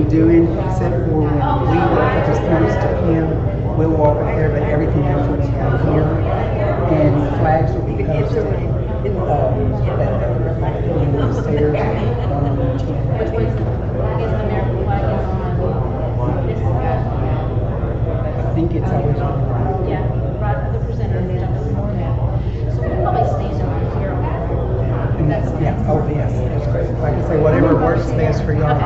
doing except for when we work with the students to him. We'll walk up there, but everything else will be out here. And flags will be posted at the stairs on each end. I think it's always on the right. Yeah, right, the presenter. So we'll probably stand over here. And that's, yeah, oh yes, that's great. Like I say, whatever works best for y'all.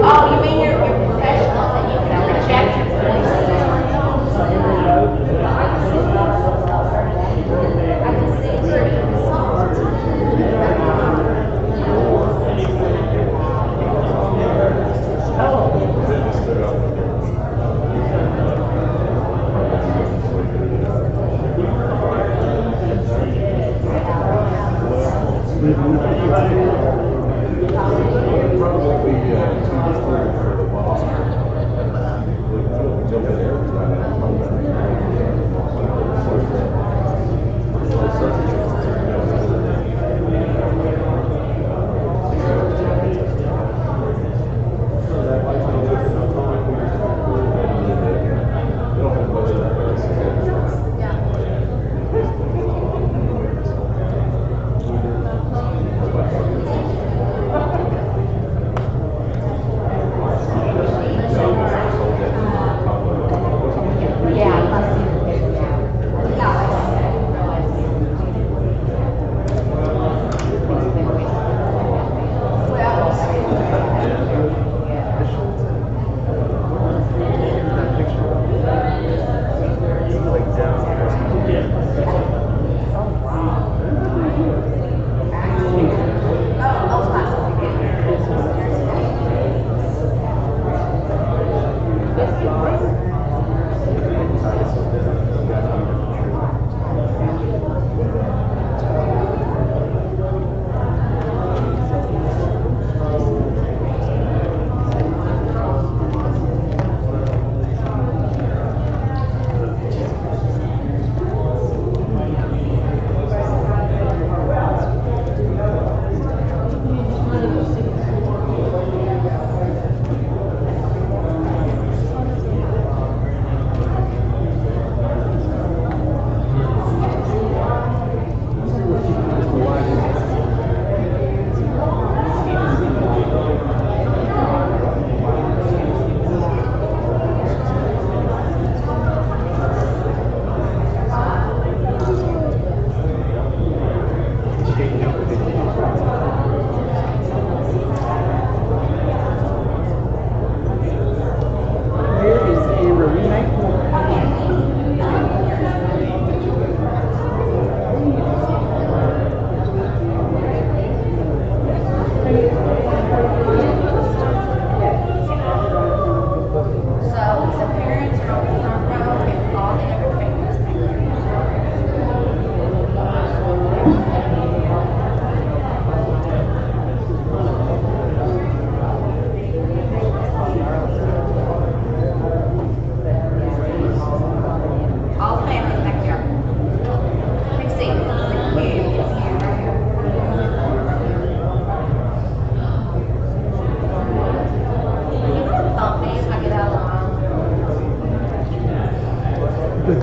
Oh, you mean your professional? Hey,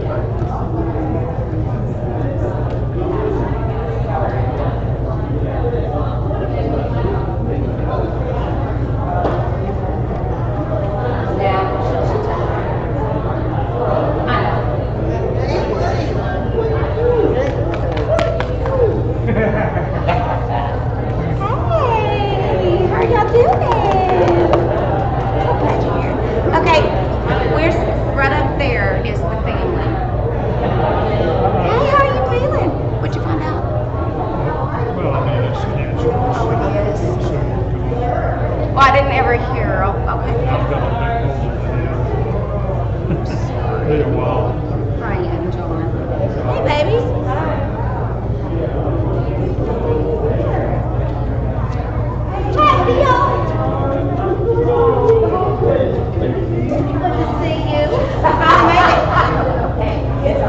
how are y'all doing? So glad you're here. Okay, where's right up there is the family. Hey, how are you feeling? What'd you find out? Well, I mean, it's cancer. Oh, it is. So, Well, I didn't ever hear. Oh, okay. I've got a big hole in the head. Been a while. Praying, John. Hey, baby. Hi, Theo. Good to see you. I finally made it. Okay. It's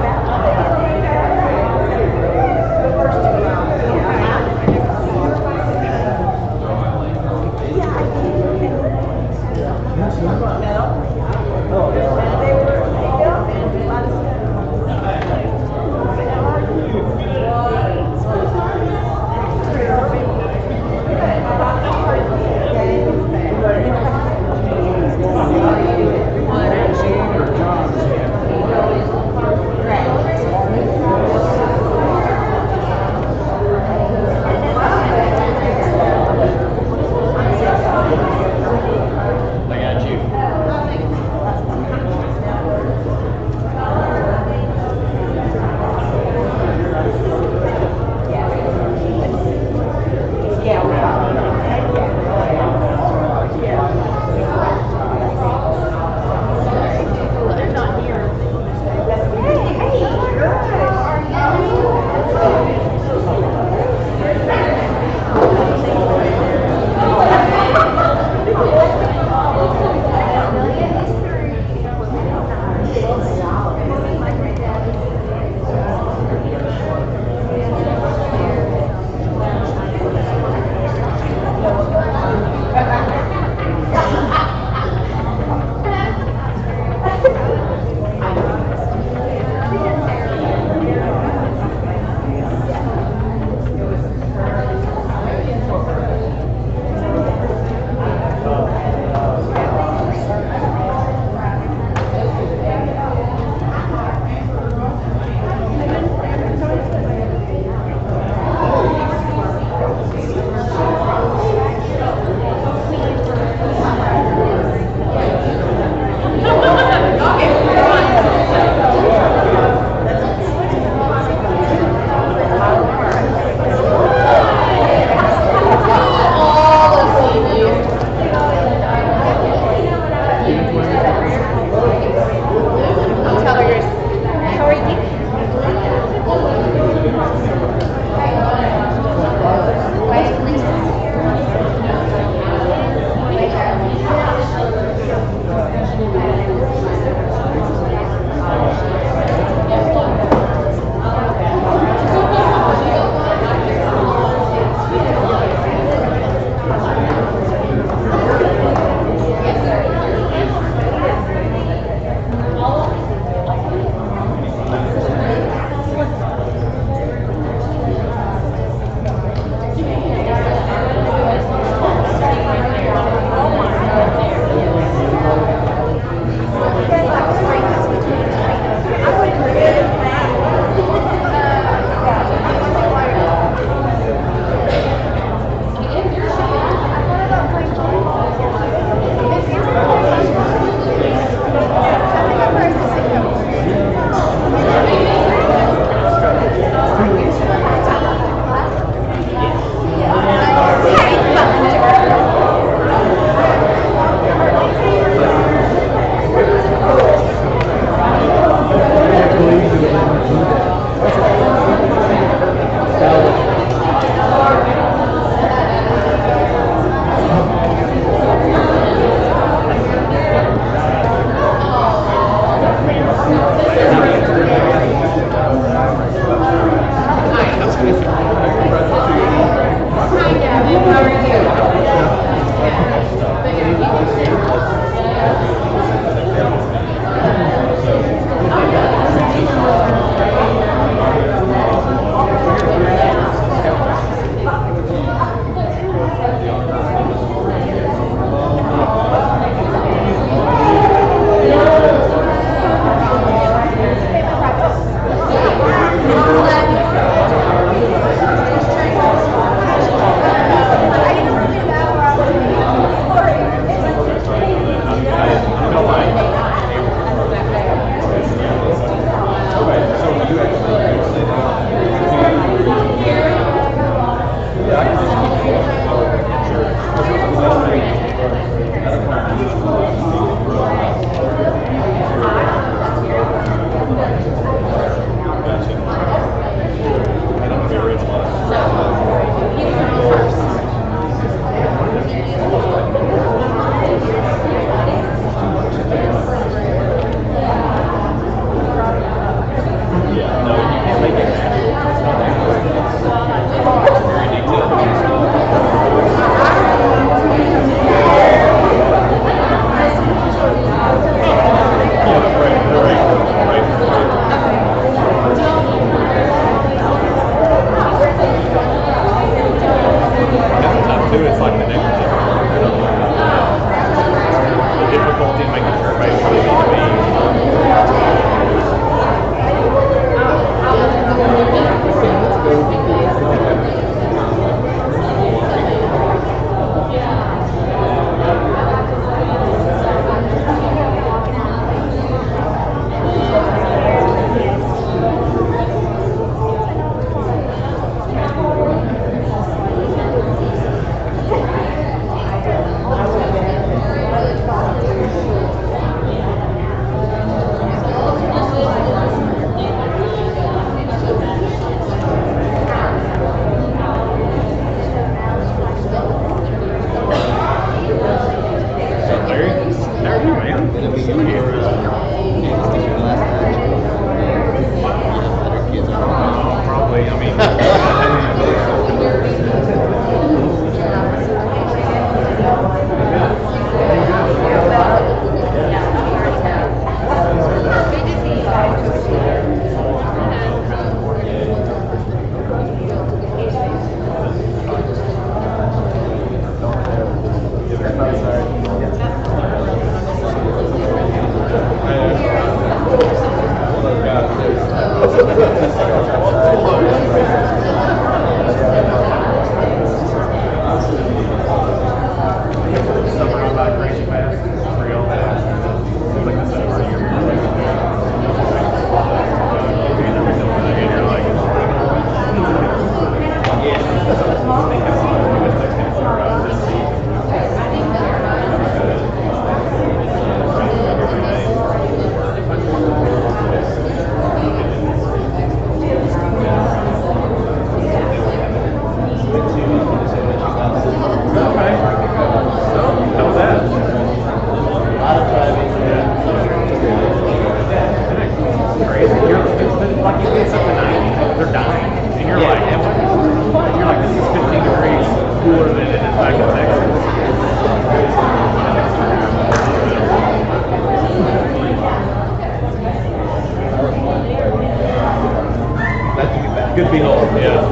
Good behold, yeah.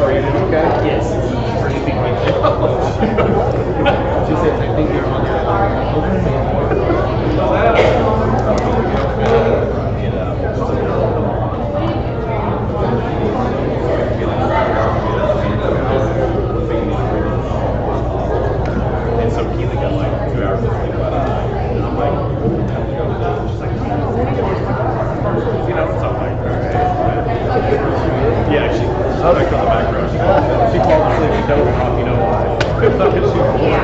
Are you okay? Yes. Are you being right there? She said, I think you're on And so Keely got like 2 hours to sleep last night. And I'm like, she's like, you know, so I'm like, all right. Yeah, she back on the back row. She falls asleep and dozes off, you know why? It's not because she's bored.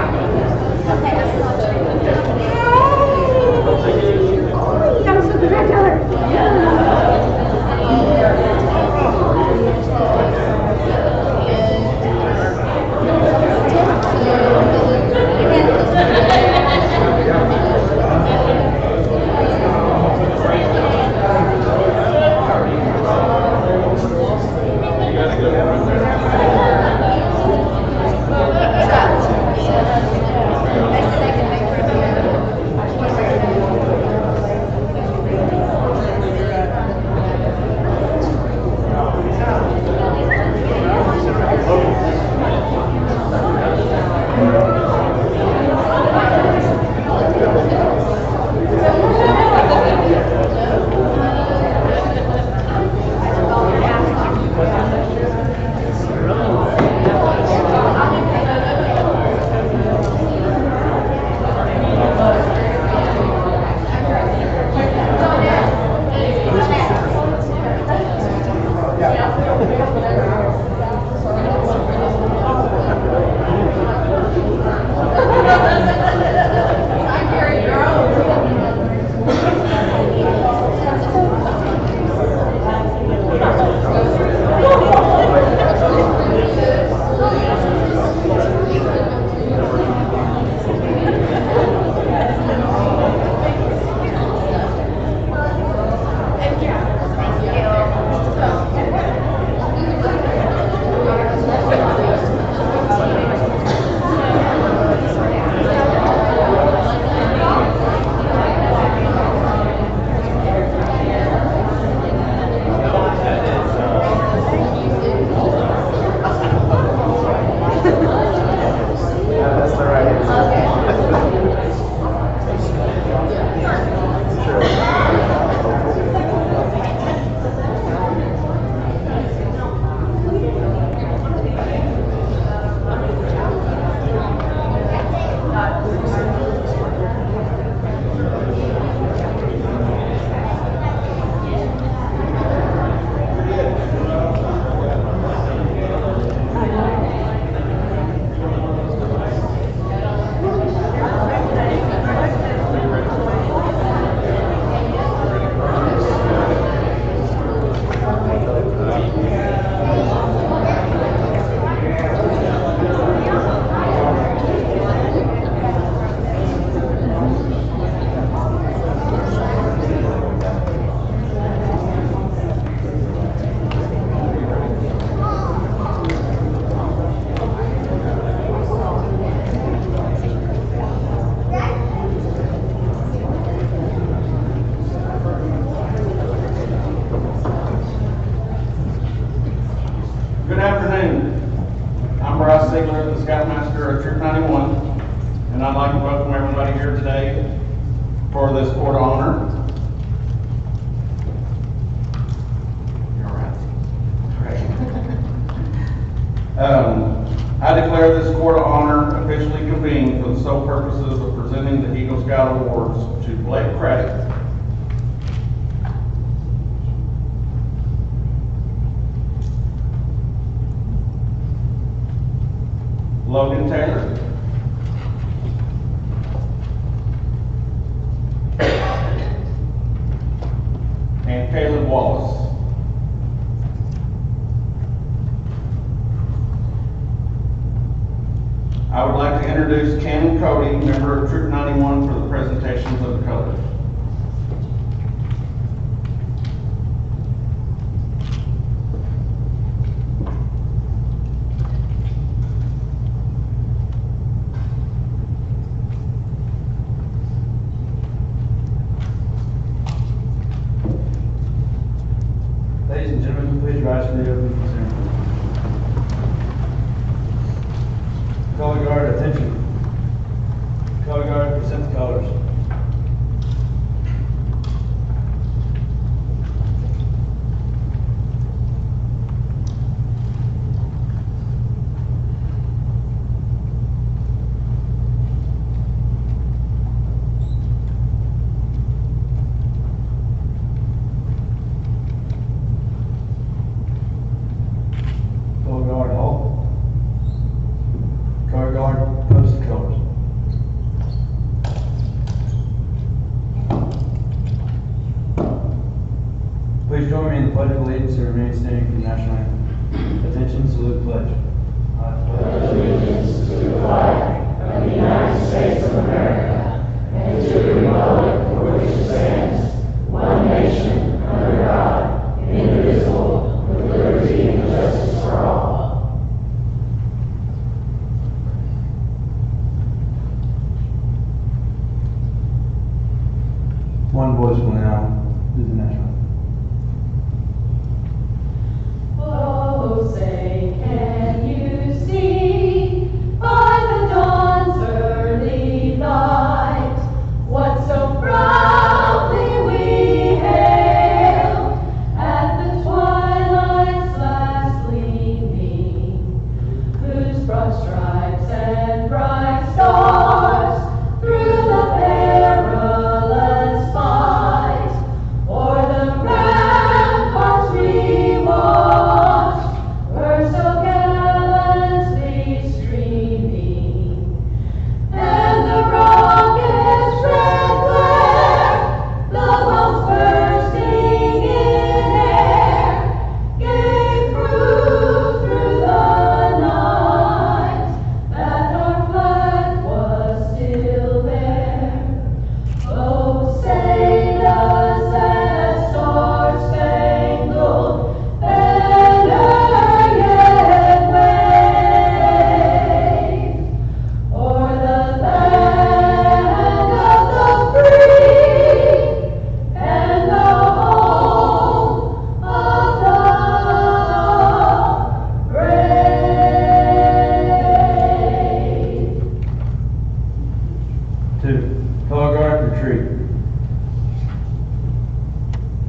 Good afternoon. I'm Bryce Ziegler, the Scoutmaster of Troop 91, and I'd like to welcome everybody here today for this Court of Honor. services of presenting the Eagle Scout Awards to Blake Craddock, Logan Taylor, and Caleb Wallace. I would like to introduce Ken Cody, member of Troop 91, for the presentations of the colors. Ladies and gentlemen, please rise for the opening ceremony. Color guard, attention. Color guard, present the colors. Color guard, halt. Color guard, post the colors. Please join me in the Pledge of Allegiance and remain standing for the national anthem. Attention, salute, pledge. I pledge allegiance to the flag of the United States of America and to the republic for which it stands, one nation, under God, indivisible, with liberty and justice for all. One voice will now do the national. Oh, say, can you see by the dawn's early light what so proudly we hailed at the twilight's last gleaming, whose broad stripes and bright stars through the perilous fight o'er the ramparts we watched were so gallantly streaming, and the rocket's red glare, the bombs bursting in air, gave proof through the night that our flag was still there. Oh, say does that star-spangled banner yet wave o'er the land of the free and the home of the brave? 2. Color guard, retreat.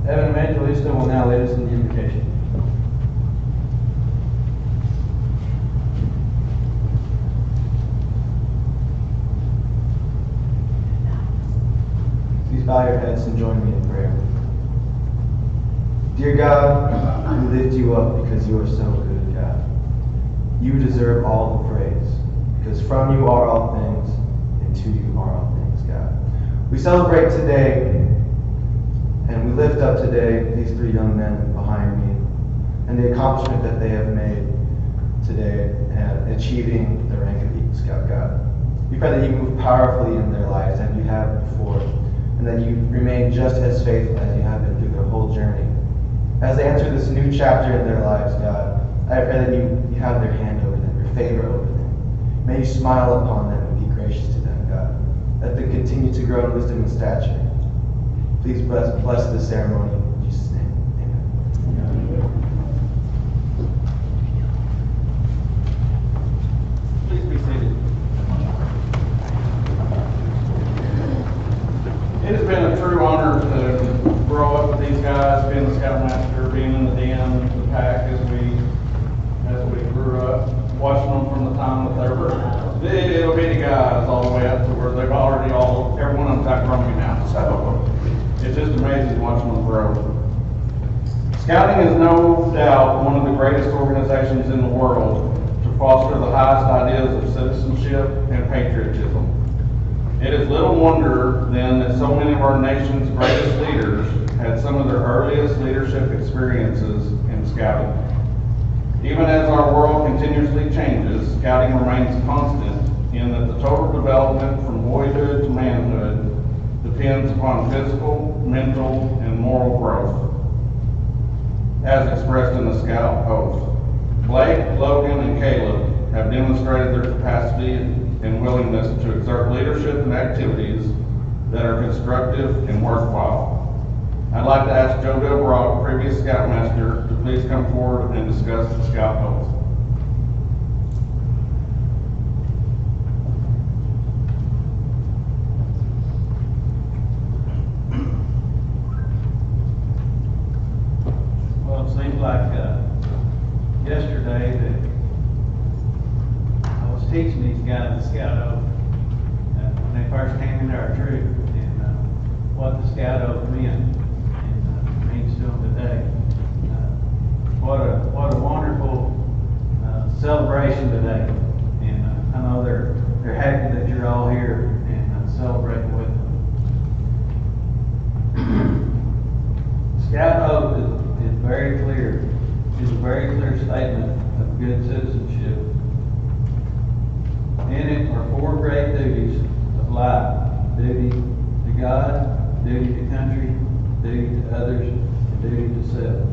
Evan Evangelista will now lead us in the invocation. Please bow your heads and join me in prayer. Dear God, we lift you up because you are so good, God. You deserve all the praise, because from you are all things, and to you are all things, God. We celebrate today, and we lift up today these 3 young men behind me, and the accomplishment that they have made today, and achieving the rank of Eagle Scout, God. We pray that you move powerfully in their lives, as you have before, and that you remain just as faithful as you have been through their whole journey. As they enter this new chapter in their lives, God, I pray that you have their hand over them, your favor over them. May you smile upon them and be gracious to them, God. Let them continue to grow in wisdom and stature. Please bless the ceremony. In Jesus' name, amen. Please be seated. It has been a true honor to grow up with these guys, being the Scoutmaster, being in the den, the pack as we grew up. watching them from the time that they were little bitty guys all the way up to where they've already every one of them's outgrown me now. So it's just amazing watching them grow. Scouting is no doubt one of the greatest organizations in the world to foster the highest ideas of citizenship and patriotism. It is little wonder then that so many of our nation's greatest leaders had some of their earliest leadership experiences in scouting. Even as our world continuously changes, scouting remains constant in that the total development from boyhood to manhood depends upon physical, mental, and moral growth, as expressed in the Scout Oath. Blake, Logan, and Caleb have demonstrated their capacity and willingness to exert leadership and activities that are constructive and worthwhile. I'd like to ask Joe Del Brock, previous Scoutmaster, to please come forward and discuss the Scout Oath. Well, it seems like yesterday that I was teaching these guys the Scout Oath when they first came into our troop and what the Scout Oath meant and means to them today. What a wonderful celebration today, and I know they're happy that you're all here and celebrating with them. Scout Oath is very clear. It's a very clear statement of good citizenship. In it are 4 great duties of life: duty to God, duty to country, duty to others, and duty to self.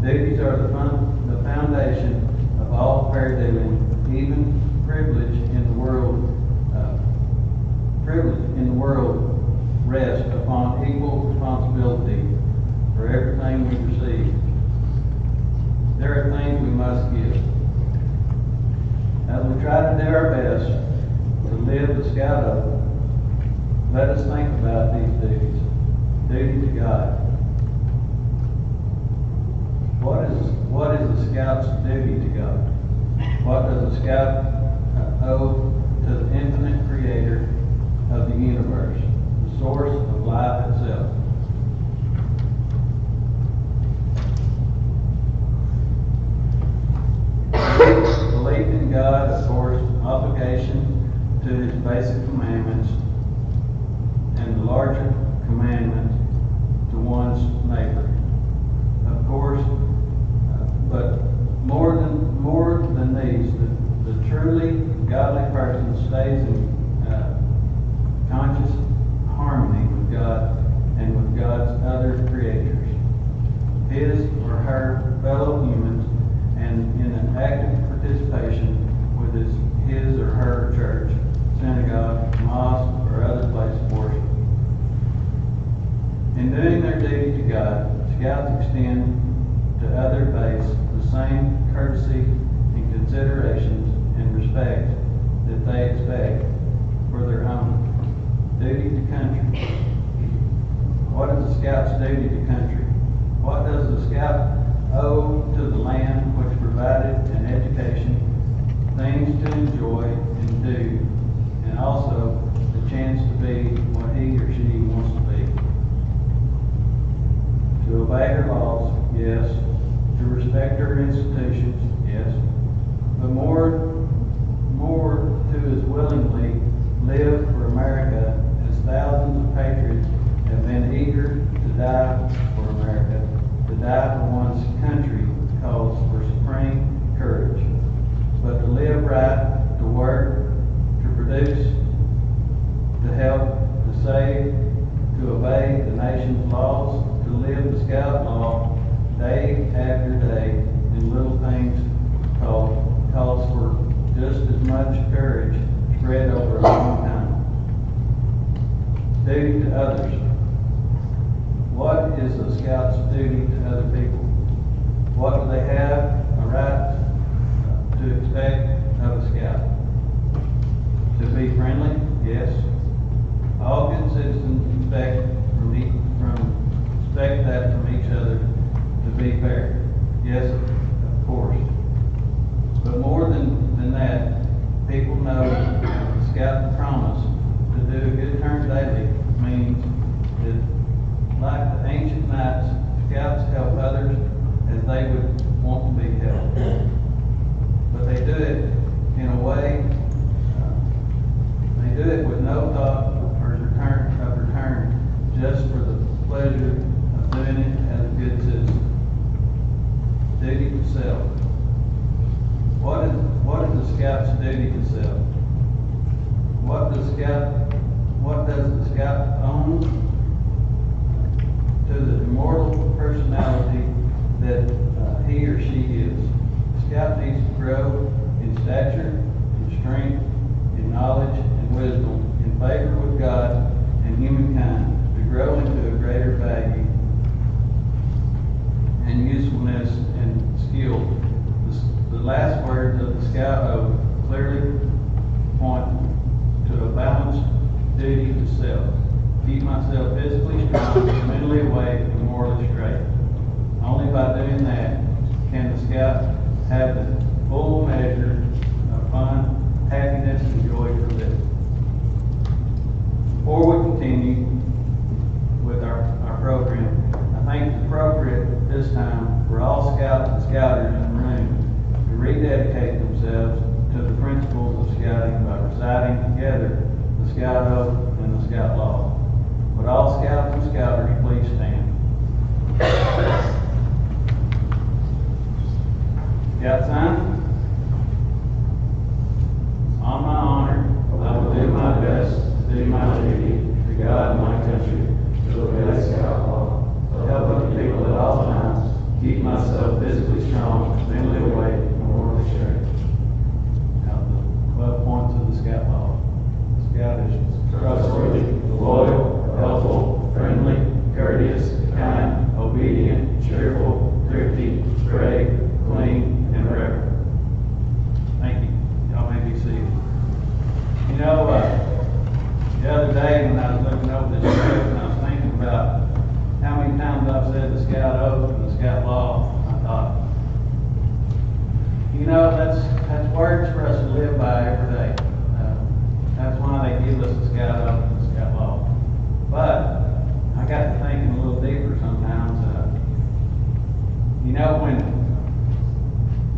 Duties are the foundation of all fair dealing. Even privilege in the world rests upon equal responsibility for everything we receive. There are things we must give. As we try to do our best to live the Scout Oath, let us think about these duties. Duty to God. What is a Scout's duty to God? What does a Scout owe to the infinite creator of the universe, the source of life itself? Belief in God, of course, obligation to His basic commandments, and the larger commandment to one's neighbor. Of course, but more than these, the truly godly person stays in conscious harmony with God and with God's other creators, his or her fellow humans, and in an active participation with his or her church, synagogue, mosque, or other place of worship. In doing their duty to God, Scouts extend to other faiths the same courtesy and considerations and respect that they expect for their own. Duty to country. What is a Scout's duty to country? What does the Scout owe to the land which provided an education, things to enjoy and do, and also the chance to be what he or she wants to be? To obey her laws, yes. To respect her institutions, yes. But more to as willingly live for America as thousands of patriots have been eager to die for America. To die for one's country calls for supreme courage. But to live right, to work, to produce, to help, to save, to obey the nation's laws, to live the Scout law day after day in little things calls for just as much courage spread over a long time. Duty to others. What is a Scout's duty to other people? What do they have a right to expect of a Scout? To be friendly? Yes. All good citizens expect that from each other. To be fair? Yes, of course. But more than pleasure of doing it as a good citizen. Duty to self. What is the scout's duty to self? What does the scout own? To the immortal personality that he or she is. The scout needs to grow in stature, in strength, in knowledge and wisdom, in favor with God and humankind, to grow into a greater value and usefulness and skill. The last words of the scout oath clearly point to a balanced duty to self. Keep myself physically strong, mentally awake, and morally straight. Only by doing that can the scout have the full measure of fun, happiness, and joy for living. Before we continue with our program, I think it's appropriate this time for all scouts and scouters in the room to rededicate themselves to the principles of scouting by reciting together the Scout Oath and the Scout Law. Would all scouts and scouters please stand? Scout sign? On my honor, I will do my best to do my duty to God and my country, to obey Scout Law, to help other people at all times, keep myself physically strong, mentally awake, and morally straight. Now, the 12 points of the Scout Law. The Scout is trustworthy, loyal, helpful, friendly, courteous, kind, obedient, cheerful, thrifty, brave, clean, and reverent. Thank you. Y'all may be seated. You know, the other day when I was looking over this script and I was thinking about how many times I've said the Scout Oath and the Scout Law, I thought, you know, that's words for us to live by every day. That's why they give us the Scout Oath and the Scout Law. But I got to thinking a little deeper sometimes. You know,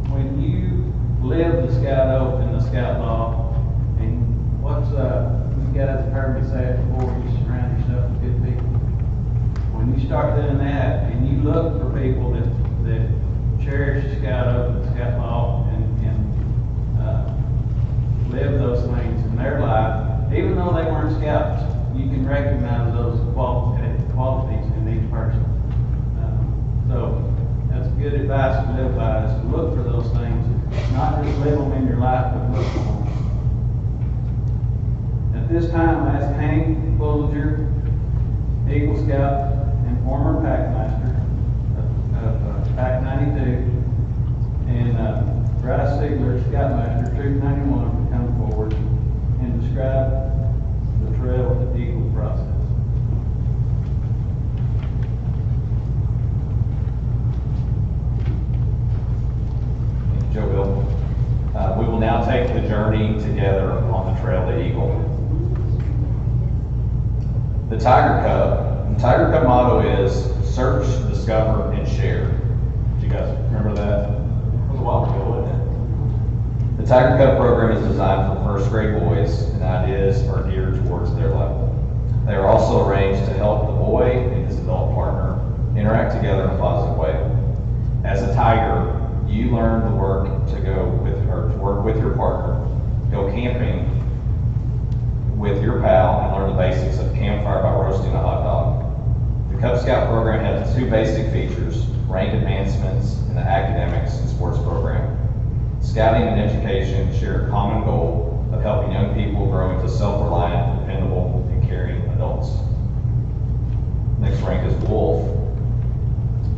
when you live the Scout Oath and the Scout Law, and you guys have heard me say it before, you surround yourself with good people. When you start doing that, and you look for people that cherish the Scout Oath and the Scout Law and live those things in their life, even though they weren't scouts, you can recognize those qualities in each person. So that's good advice to live by, is to look for those things, not just live them in your life, but look for them. At this time, I ask Hank Bullinger, Eagle Scout and former Packmaster of Pack 92, and Bryce Sigler, Scoutmaster, Troop 91, to come forward and describe the Trail to Eagle process. Thank you, Joe Bill. We will now take the journey together on the Trail to Eagle. The Tiger Cub motto is search, discover, and share. Do you guys remember that? It was a while ago, wasn't it? The Tiger Cub program is designed for first grade boys, and ideas are geared towards their level. They are also arranged to help the boy and his adult partner interact together in a positive way. As a Tiger, you learn to work with your partner, go camping with your pal, and learn the basics of campfire by roasting a hot dog. The Cub Scout program has two basic features: rank advancements in the academics and sports program. Scouting and education share a common goal of helping young people grow into self-reliant, dependable, and caring adults. Next rank is Wolf.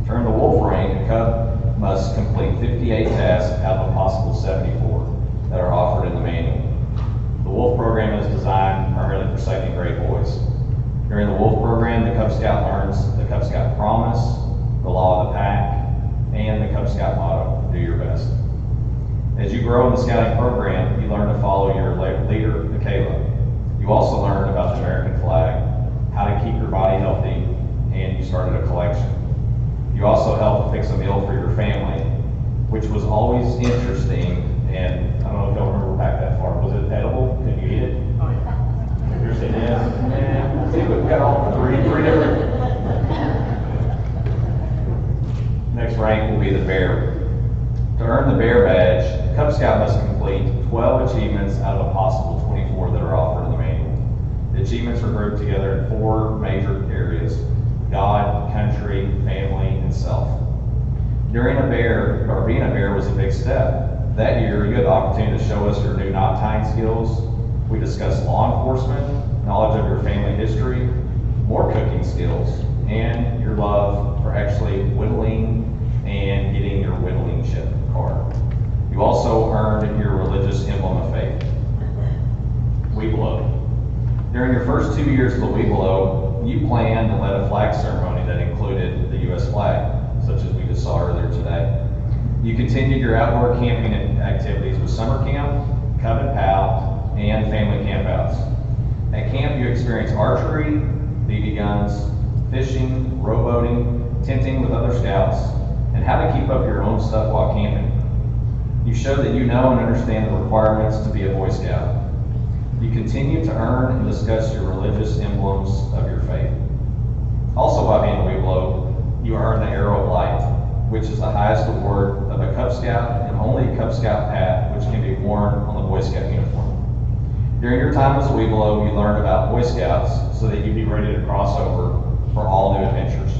To earn the Wolf rank, a Cub must complete 58 tasks out of a possible 74 that are offered in the manual. The Wolf program is designed primarily for second grade boys. During the Wolf program, the Cub Scout learns the Cub Scout promise, the law of the pack, and the Cub Scout motto, do your best. As you grow in the scouting program, you learn to follow your leader, Michaela. You also learn about the American flag, how to keep your body healthy, and you started a collection. You also helped fix a meal for your family, which was always interesting, and I don't know if y'all remember back that far. Was it edible? Could you eat it? Oh, yeah. You're saying yes? Yeah. I think we've got all three different be the Bear. To earn the Bear badge, a Cub Scout must complete 12 achievements out of a possible 24 that are offered in the manual. The achievements are grouped together in 4 major areas: God, country, family, and self. Being a bear was a big step. That year, you had the opportunity to show us your new knot tying skills. We discussed law enforcement, knowledge of your family history, more cooking skills, and your love for actually whittling and getting your whittling chip card. You also earned your religious emblem of faith, Weeblo. During your first 2 years of the Weeblo, you planned and led a flag ceremony that included the U.S. flag, such as we just saw earlier today. You continued your outdoor camping activities with summer camp, Cub and Pal, and family campouts. At camp, you experienced archery, BB guns, fishing, rowboating, tenting with other scouts, and how to keep up your own stuff while camping. You showed that you know and understand the requirements to be a Boy Scout. You continue to earn and discuss your religious emblems of your faith. Also, by being a Weeblo, you earned the Arrow of Light, which is the highest award of a Cub Scout and only Cub Scout hat, which can be worn on the Boy Scout uniform. During your time as a Weeblo, you learned about Boy Scouts so that you'd be ready to cross over for all new adventures.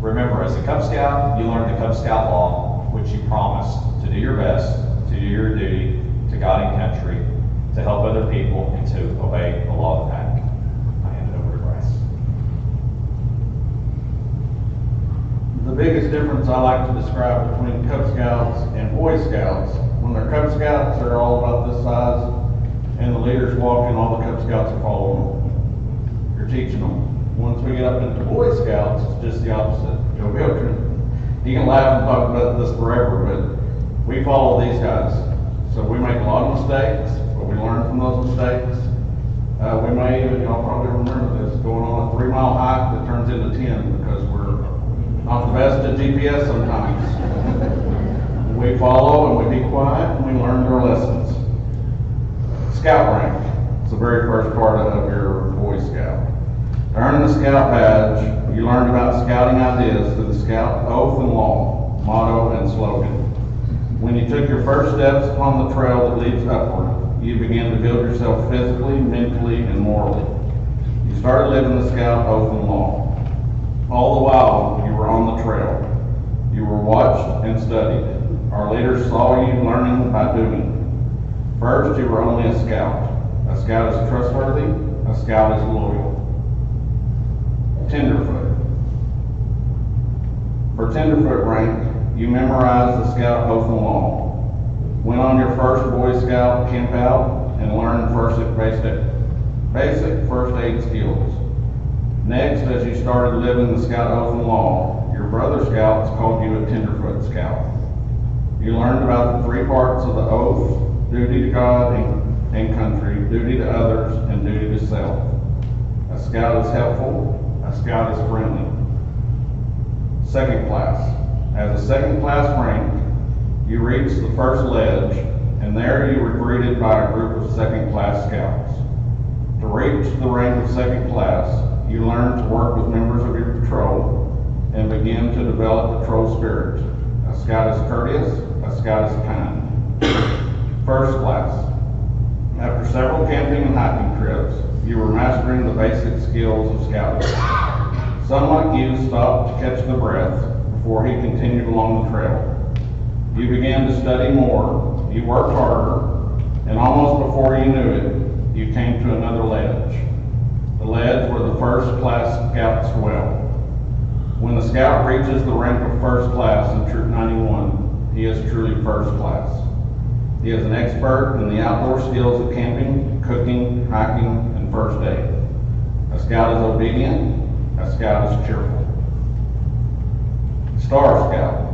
Remember, as a Cub Scout, you learned the Cub Scout law, which you promised to do your best, to do your duty to God and country, to help other people, and to obey the law of the pack. I hand it over to Bryce. The biggest difference I like to describe between Cub Scouts and Boy Scouts, when they're Cub Scouts, they're all about this size, and the leaders walk in, all the Cub Scouts are following them. You're teaching them. Once we get up into Boy Scouts, it's just the opposite. Joe Biltrin, you can laugh and talk about this forever, but we follow these guys. So we make a lot of mistakes, but we learn from those mistakes. We may even, y'all probably remember this, going on a 3-mile hike that turns into 10 because we're not the best at GPS sometimes. We follow and we be quiet and we learn our lessons. Scout rank. It's the very first part of your Boy Scout. To earn the Scout badge, you learned about scouting ideas through the Scout oath and law, motto and slogan. When you took your first steps upon the trail that leads upward, you began to build yourself physically, mentally, and morally. You started living the Scout oath and law. All the while, you were on the trail. You were watched and studied. Our leaders saw you learning by doing. First, you were only a Scout. A Scout is trustworthy. A Scout is loyal. Tenderfoot. For Tenderfoot rank, you memorized the Scout oath and law. Went on your first Boy Scout camp out and learned basic first aid skills. Next, as you started living the Scout oath and law, your brother Scouts called you a Tenderfoot Scout. You learned about the 3 parts of the oath: duty to God and country, duty to others, and duty to self. A Scout is helpful. A Scout is friendly. Second class. As a second class rank, you reached the first ledge, and there you were greeted by a group of second class Scouts. To reach the rank of second class, you learned to work with members of your patrol and begin to develop patrol spirit. A Scout is courteous. A Scout is kind. First class. After several camping and hiking trips, you were mastering the basic skills of scouting. Some like you stopped to catch the breath before he continued along the trail. You began to study more, you worked harder, and almost before you knew it, you came to another ledge. The ledge where the first class Scouts dwell. When the Scout reaches the rank of first class in Troop 91, he is truly first class. He is an expert in the outdoor skills of camping, cooking, hiking, and first aid. A Scout is obedient. A Scout is cheerful. Star Scout.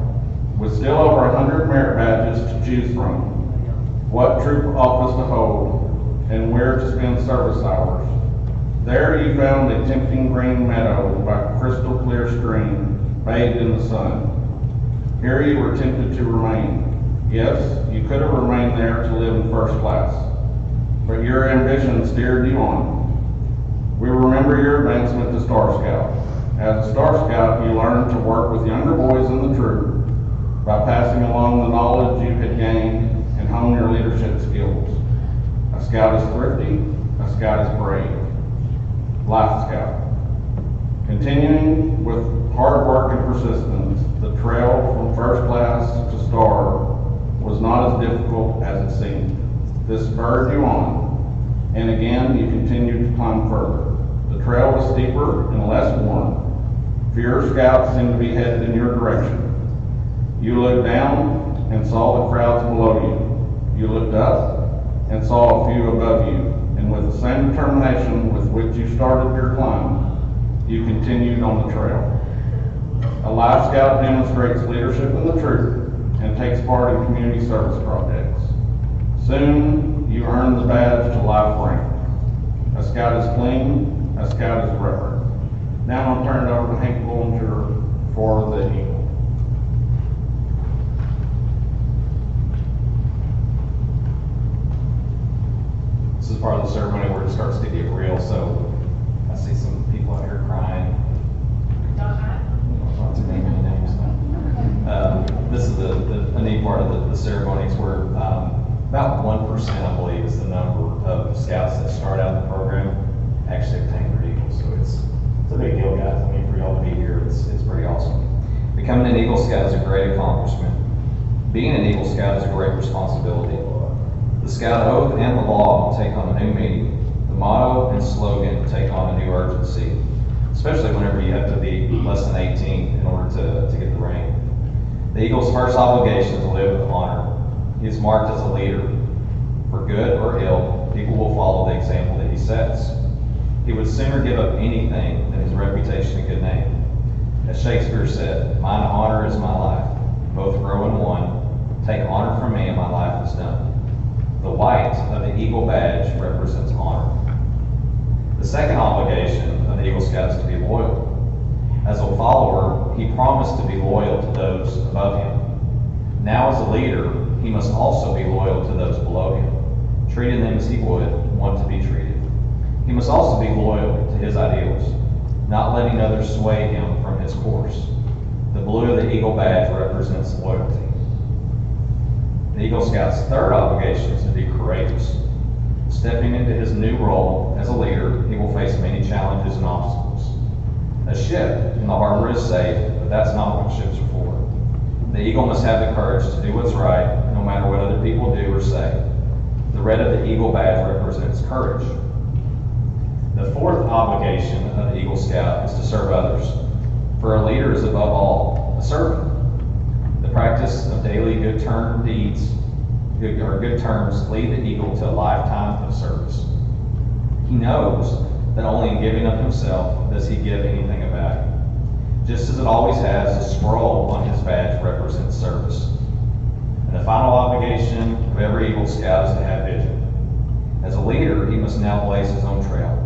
With still over 100 merit badges to choose from, what troop office to hold, and where to spend service hours, there you found a tempting green meadow by crystal clear stream, bathed in the sun. Here you were tempted to remain. Yes, you could have remained there to live in first class, but your ambition steered you on. We remember your advancement to Star Scout. As a Star Scout, you learn to work with younger boys in the troop by passing along the knowledge you had gained and hone your leadership skills. A Scout is thrifty, a Scout is brave. Life Scout. Continuing with hard work and persistence, the trail from first class to star was not as difficult as it seemed. This spurred you on, and again you continued to climb further. The trail was steeper and less worn. Fewer scouts seemed to be headed in your direction. You looked down and saw the crowds below you. You looked up and saw a few above you, and with the same determination with which you started your climb, you continued on the trail. A Life Scout demonstrates leadership in the troop and takes part in community service projects. Soon, you earn the badge to life rank. A Scout is clean, a Scout is reverent. Now I'm going to turn it over to Hank Bullinger for the Eagle. This is part of the ceremony where it starts to get real, so I see some people out here crying. Not to name any names. This is a neat part of the ceremonies where about 1%, I believe, is the number of scouts that start out the program actually obtain their Eagle. So it's a big deal, guys. I mean, for y'all to be here, it's pretty awesome. Becoming an Eagle Scout is a great accomplishment. Being an Eagle Scout is a great responsibility. The Scout oath and the law take on a new meaning. The motto and slogan take on a new urgency, especially whenever you have to be less than 18 in order to get the rank. The Eagle's first obligation is to live with honor. He is marked as a leader. For good or ill, people will follow the example that he sets. He would sooner give up anything than his reputation and good name. As Shakespeare said, "Mine honor is my life. Both grow in one. Take honor from me and my life is done." The white of the Eagle badge represents honor. The second obligation of the Eagle Scout is to be loyal. As a follower, he promised to be loyal to those above him. Now as a leader, he must also be loyal to those below him, treating them as he would want to be treated. He must also be loyal to his ideals, not letting others sway him from his course. The blue of the Eagle badge represents loyalty. The Eagle Scout's third obligation is to be courageous. Stepping into his new role as a leader, he will face many challenges and obstacles. A ship in the harbor is safe, but that's not what ships are for. The Eagle must have the courage to do what's right, no matter what other people do or say. The red of the Eagle badge represents courage. The fourth obligation of the Eagle Scout is to serve others. For a leader is above all a servant. The practice of daily good turn deeds, good terms, lead the Eagle to a lifetime of service. He knows that only in giving of himself does he give anything back. Just as it always has, a scroll on his badge represents service. And the final obligation of every Eagle Scout is to have vision. As a leader, he must now blaze his own trail.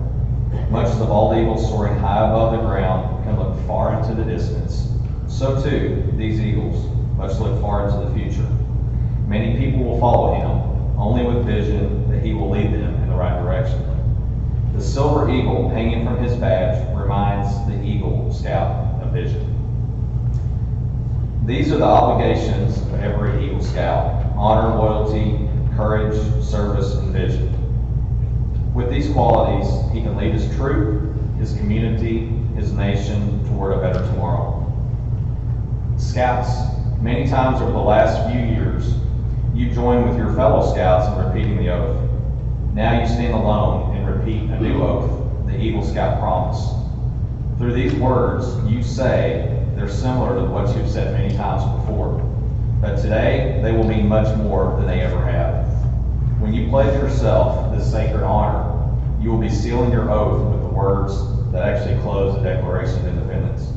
Much as the bald eagle soaring high above the ground can look far into the distance, so too these eagles must look far into the future. Many people will follow him, only with vision that he will lead them in the right direction. The silver eagle hanging from his badge reminds the Eagle Scout of vision. These are the obligations of every Eagle Scout: honor, loyalty, courage, service, and vision. With these qualities, he can lead his troop, his community, his nation toward a better tomorrow. Scouts, many times over the last few years, you joined with your fellow scouts in repeating the oath. Now you stand alone and repeat a new oath, the Eagle Scout promise. Through these words, you say they're similar to what you've said many times before, but today they will mean much more than they ever have. When you pledge yourself this sacred honor, you will be sealing your oath with the words that actually close the Declaration of Independence.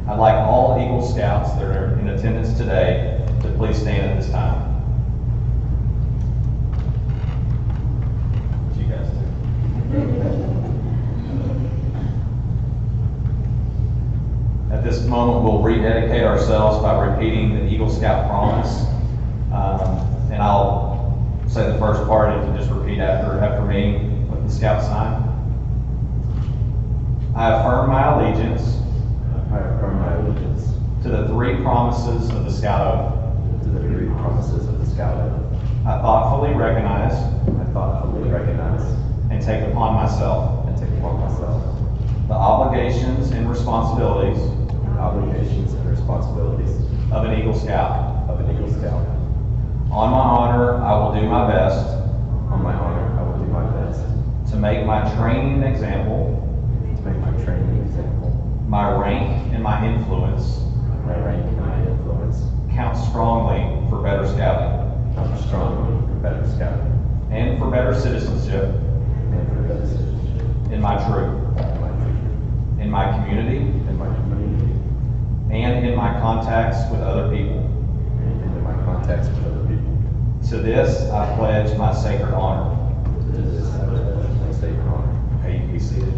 I'd like all Eagle Scouts that are in attendance today to please stand at this time. You guys do. At this moment, we'll rededicate ourselves by repeating the Eagle Scout promise. And I'll say the first part, and you can just repeat after me with the Scout sign. I affirm my allegiance promises of the Scout Oath. to the three promises of the Scout Oath. I thoughtfully recognize I thoughtfully recognize and take upon myself and take upon myself the obligations and responsibilities the obligations and responsibilities of an Eagle Scout. of an Eagle Scout. On my honor, I will do my best On my honor, I will do my best to make my training an example, to make my training an example, my rank and my influence my rank and my influence count strongly for better scouting come strongly for better scouting and for better citizenship and for better citizenship in my troop, in my community, in my community and in my contacts with other people. and in my contacts with other people. To this, I pledge my sacred honor. To this, I pledge my sacred honor. Okay, you can be seated.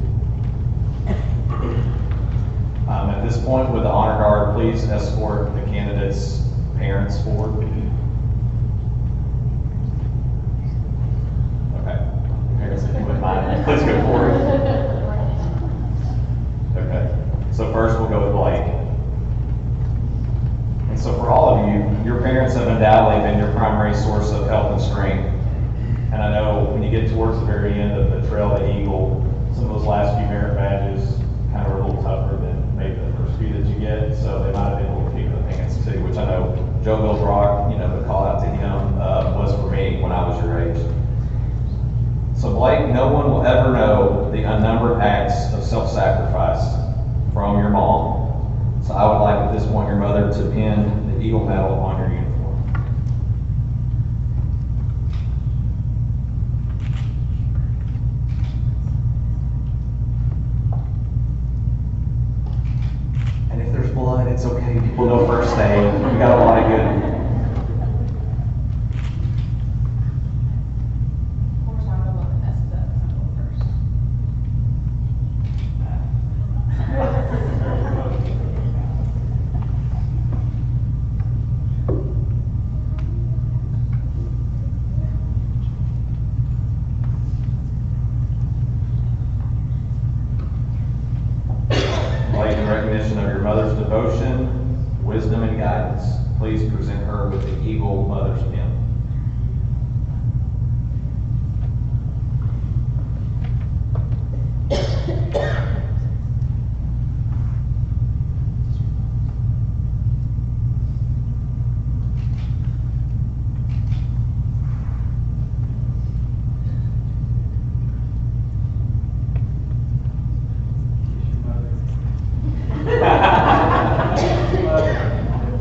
At this point, would the honor guard please escort the candidates' parents forward? Okay. Parents, if you wouldn't mind, please go forward. Okay. So first, we'll go with Blake. And so for all of you, your parents have undoubtedly been your primary source of help and strength. And I know when you get towards the very end of the Trail to Eagle, some of those last few merit badges kind of are a little tougher than maybe the first few that you get. So they might have been a little kick in the pants too, which I know Joe Bilbrock, the call out to him was for me when I was your age. So Blake, no one will ever know the unnumbered acts of self-sacrifice from your mom. So I would like at this point your mother to pin the Eagle Medal on your uniform. And if there's blood, it's okay. People know first aid. We got a lot of good. Of course, I'm the one that messes up, so I'll go first. Blake, in recognition of your mother's devotion, wisdom, and guidance, please present her with the Eagle Mother's Pin.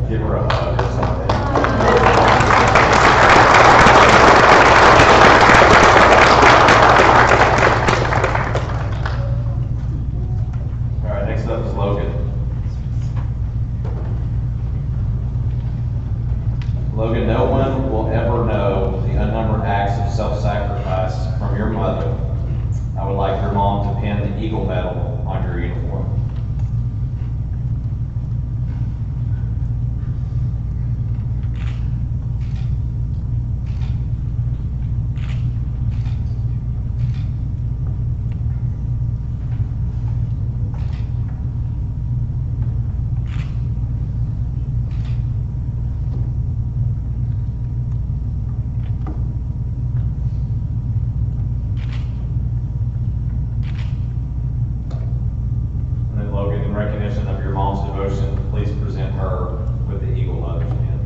Give her a hug or something. All right, next up is Logan. Logan, no one will ever know the unnumbered acts of self-sacrifice from your mother. I would like your mom to pin the Eagle Medal on your uniform. And then Logan, in recognition of your mom's devotion, please present her with the Eagle Mother's Pin.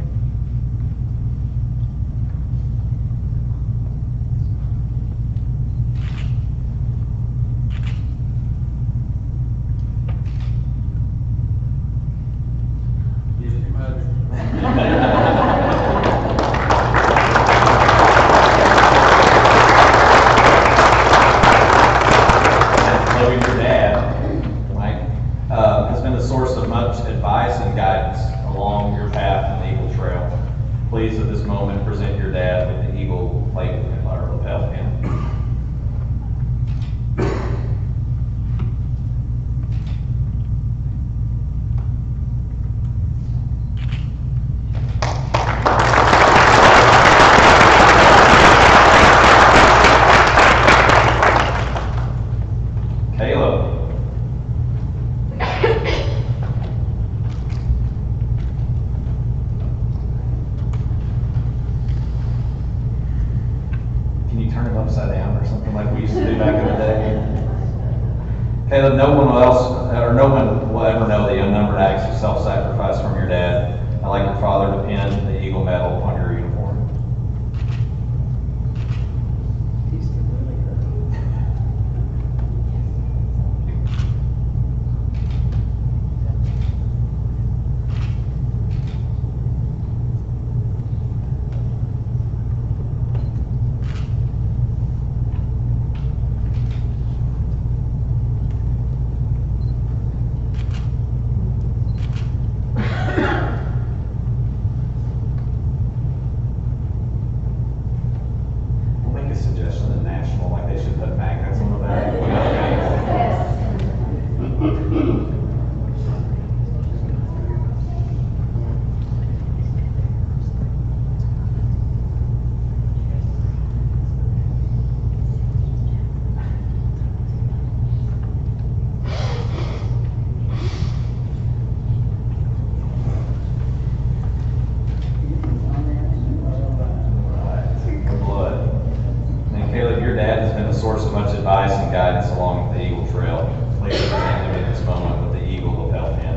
Logan, your dad, Mike, has been a source of much advice and guidance along your path in the Eagle Trail. Please, at this moment, present your dad with the Eagle plate and lapel pin. Caleb. remembered acts of self-sacrifice from your dad. I'd like your father to pin the Eagle Medal on your uniform. We'll make a suggestion to national, like they should put magnets on the back. Good blood. And Caleb, your dad has been a source of much advice and guidance along the Eagle Trail. Please present him in this moment with the Eagle lapel pin.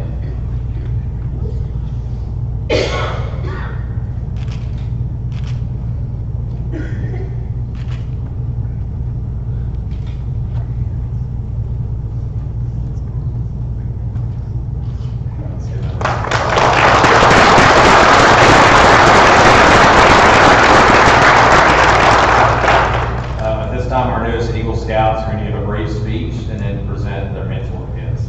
At this time, our newest Eagle Scouts are going to give a brief speech and then present their mentor pins.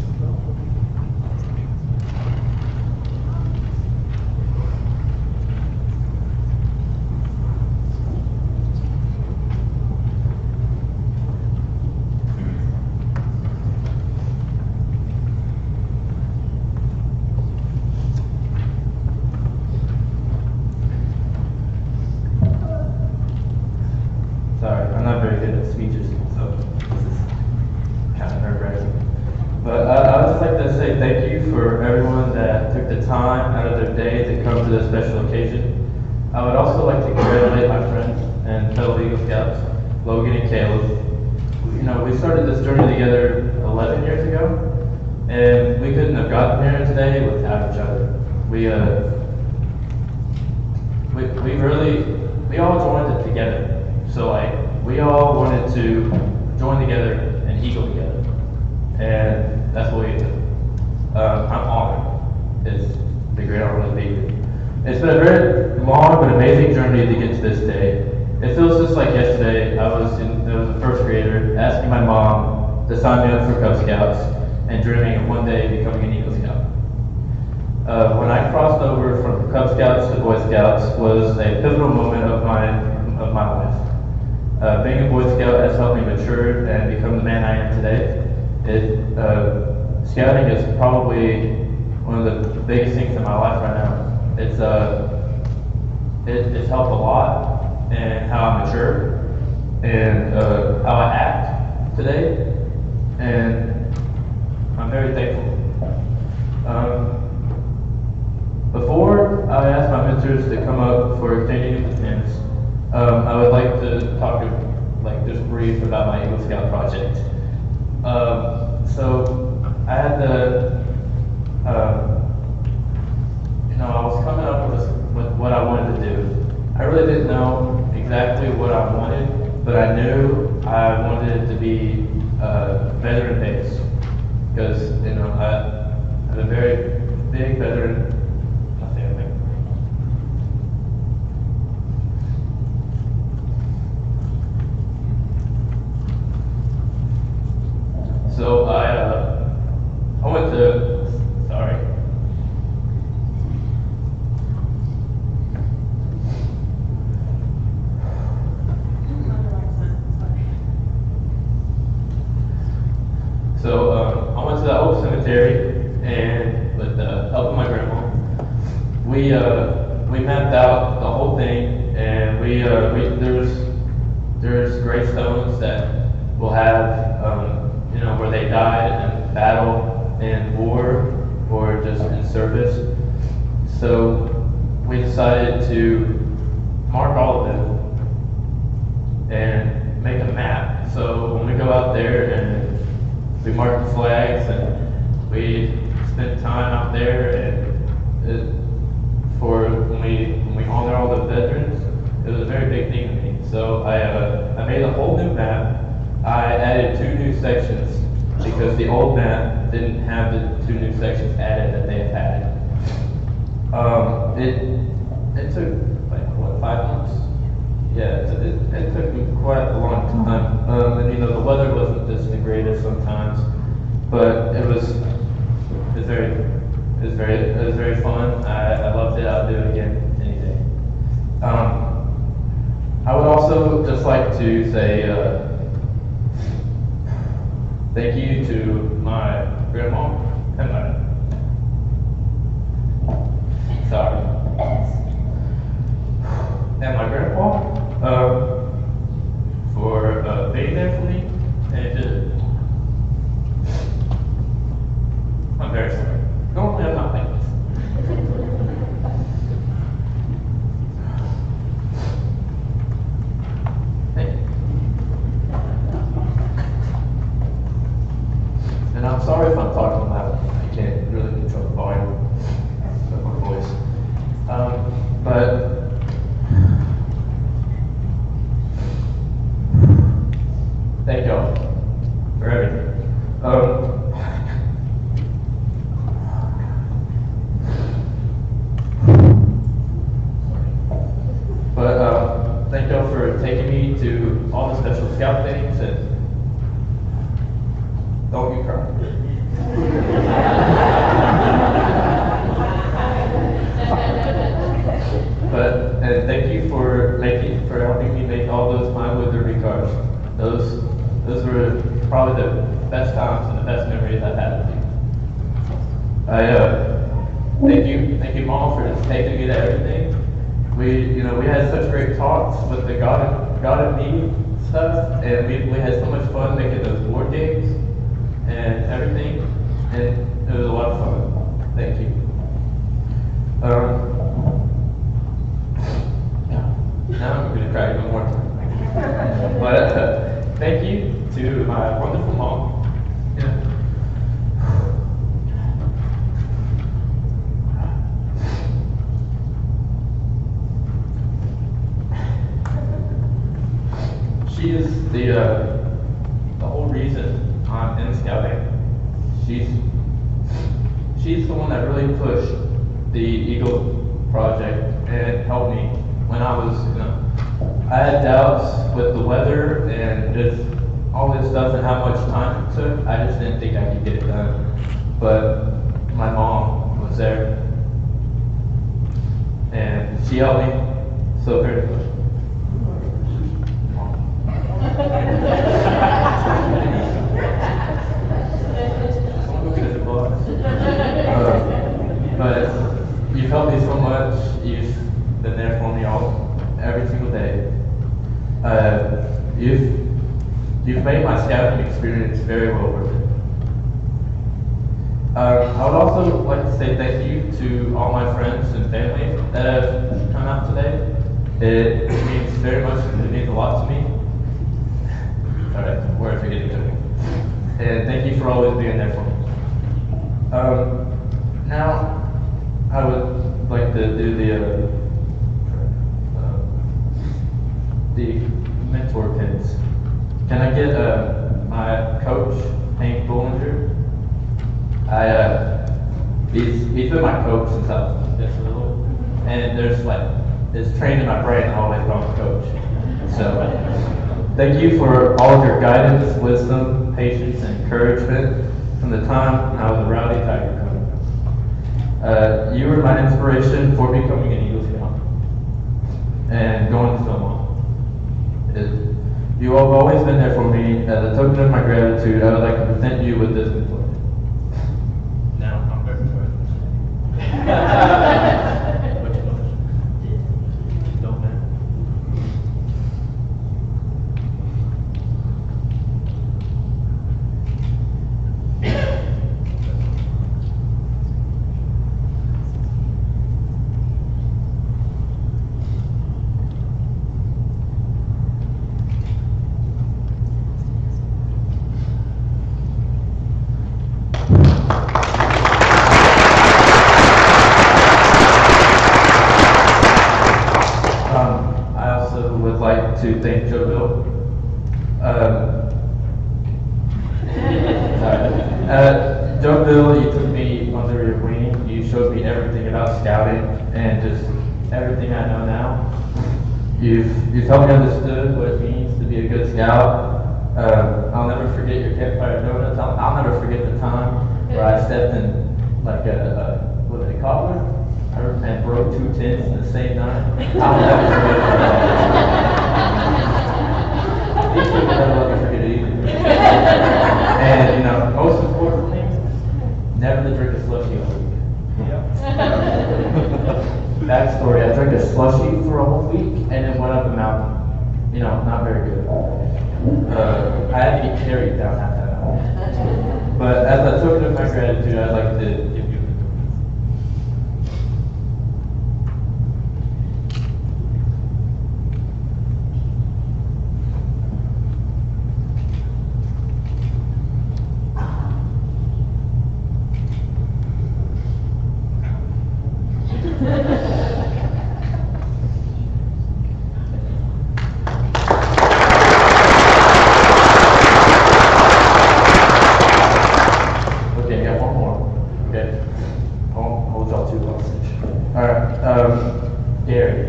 Sorry, I'm not very good at speeches, so this is kind of nerve-wracking. But I would just like to say thank you for everyone that took the time out of their day to come to this special occasion. I would also like to congratulate my friends and fellow Eagle Scouts, Logan and Caleb. You know, we started this journey together 11 years ago, and we couldn't have gotten here today without each other. We all joined it together. So like, we all wanted to join together and eagle together. And that's what we did. I'm honored. It's the great honor to be here. It's been a very long but amazing journey to get to this day. It feels just like yesterday. I was a first grader asking my mom to sign me up for Cub Scouts and dreaming of one day becoming an Eagle Scout. When I crossed over from Cub Scouts to Boy Scouts was a pivotal moment of my life. Being a Boy Scout has helped me mature and become the man I am today. Scouting is probably one of the biggest things in my life right now. It's helped a lot in how I mature and how I act today, and I'm very thankful. Before I ask my mentors to come up for exchanging the pins, I would like to talk just brief about my Eagle Scout project. So I had I was coming up with what I wanted to do. I really didn't know exactly what I wanted, but I knew I wanted it to be veteran based, because I have a very big veteran family. So I went to, sorry. So I went to the old cemetery, and with the help of my grandma, we mapped out the whole thing, and there's gravestones that will have where they died in battle, in war, or just in service. So we decided to mark all of them and make a map. So when we go out there and we mark the flags, and we spent time time out there, and for when we honor all the veterans, it was a very big thing to me. So I made a whole new map. I added 2 new sections because the old map didn't have the 2 new sections added that they had. It took like what, 5 months? Yeah, it took me quite a long time. And you know, the weather wasn't just the greatest sometimes, but it was very fun. I loved it. I'll do it again any day. I would also just like to say thank you to my grandma and my grandpa for being there for me, and I'm very sorry. Normally I'm not like this. Thank you. And I'm sorry if I'm talking loud. I can't really control the volume of my voice. But thank y'all for everything. Thank y'all for taking me to all the special scout things, and don't you cry. And thank you for helping me make all those Mine Witherby cards. Those were probably the best times and the best memories I've had with you. Thank you, Mom, for taking me to everything. We had such great talks with the God and Me stuff, and we had so much fun making those board games and everything, and it was a lot of fun. Thank you. Now I'm gonna cry even more time. But thank you to my wonderful mom. Yeah. She is the whole reason I'm in scouting. She's the one that really pushed the Eagle project and helped me when I was, I had doubts with the weather and just all this stuff and how much time it took. I just didn't think I could get it done. But my mom was there, and she helped me so very much. But you've helped me so much. You've been there for me every single day. You've made my scouting experience very well worth it. I would also like to say thank you to all my friends and family that have come out today. It means very much. It means a lot to me. Sorry, words are getting to me. And thank you for always being there for me. Now, I would like to do the mentor pins. Can I get my coach, Hank Bollinger? He's been my coach since I was this little, and it's trained in my brain I always call him coach. So thank you for all of your guidance, wisdom, patience, and encouragement from the time I was a rowdy tiger cub. You were my inspiration for becoming an Eagle Scout and going to Philmont. You have always been there for me. As a token of my gratitude, I would like to present you with this mentor. Now, I'm very Don't matter. like to thank Joe Bill. Joe Bill, you took me under your wing. You showed me everything about scouting and just everything I know now. You've helped me understand what it means to be a good scout. I'll never forget your campfire donuts. I'll never forget the time where I stepped in like what do they call it? And broke 2 tents in the same night. I'll never forget that. These people never let me forget it either. And you know, most importantly, never to drink a slushie all week. Backstory, I drank a slushie for a whole week and then went up a mountain. You know, not very good. I had to get carried down half that mountain. But as a token of my gratitude, I'd like to give you Okay, got one more. Okay. Hold y'all two hostage. Alright, Gary.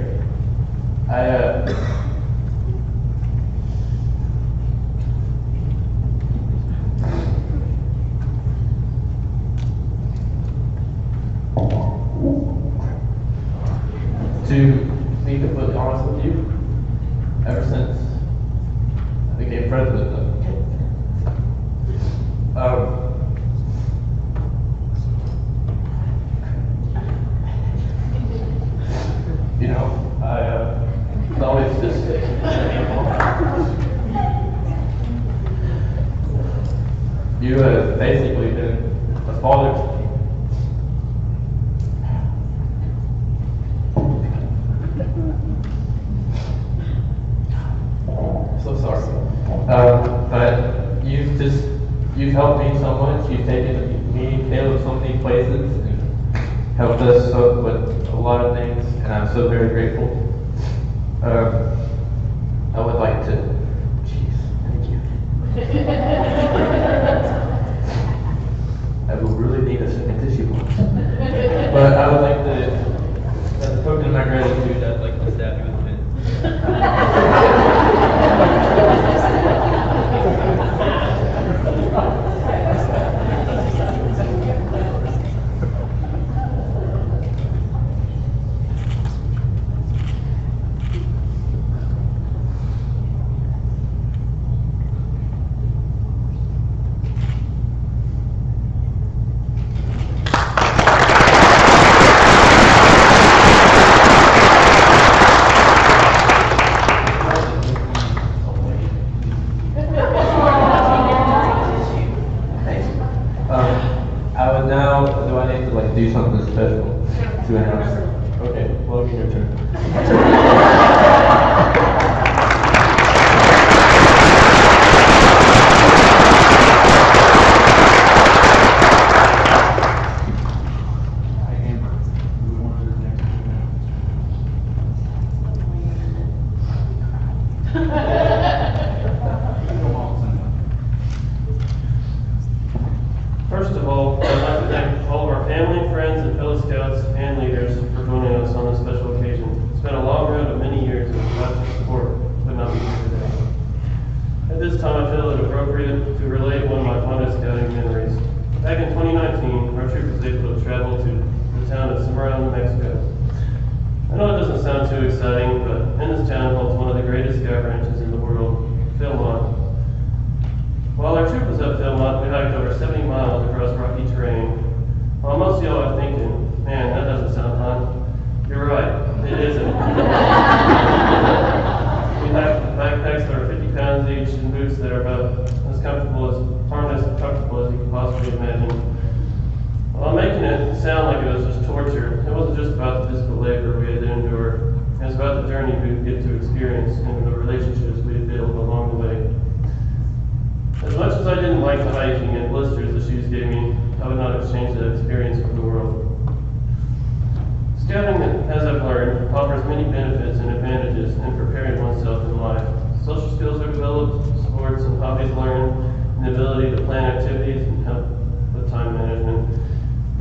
To be completely honest with you, ever since I became friends with them, you know, I always just you have basically been a father to me. So sorry. But you've helped me so much. You've taken me, Caleb, so many places and helped us with a lot of things, and I'm so very grateful. I would like to, thank you. I will really need a second tissue box. But I would like to, as a token of my gratitude, I'd like to stab you with a pin. I would now, do I need to like do something special to announce? Okay, Logan, your turn. First of all, I'd like to thank all of our family, friends, and fellow scouts and leaders for joining us on this special occasion. It's been a long road of many years, and without your support, would not be here today. At this time, I feel it appropriate to relate one of my fondest scouting memories. Back in 2019, our troop was able to travel to the town of Zamora, New Mexico. I know it doesn't sound too exciting, but in this town holds one of the greatest scout ranches in the world, Philmont. While our troop was at Philmont, we hiked over 70 miles across rocky terrain. While most of y'all are thinking, man, that doesn't sound fun. You're right, it isn't. We hiked with backpacks that are 50 pounds each and boots that are about as comfortable as you can possibly imagine. While making it sound like it was just torture, it wasn't just about the physical labor we had to endure. It was about the journey we'd get to experience and the relationships we'd build along the way. As much as I didn't like the hiking and blisters the shoes gave me, I would not exchange that experience for the world. Scouting, as I've learned, offers many benefits and advantages in preparing oneself in life. hobbies learned, and the ability to plan activities and help with time management.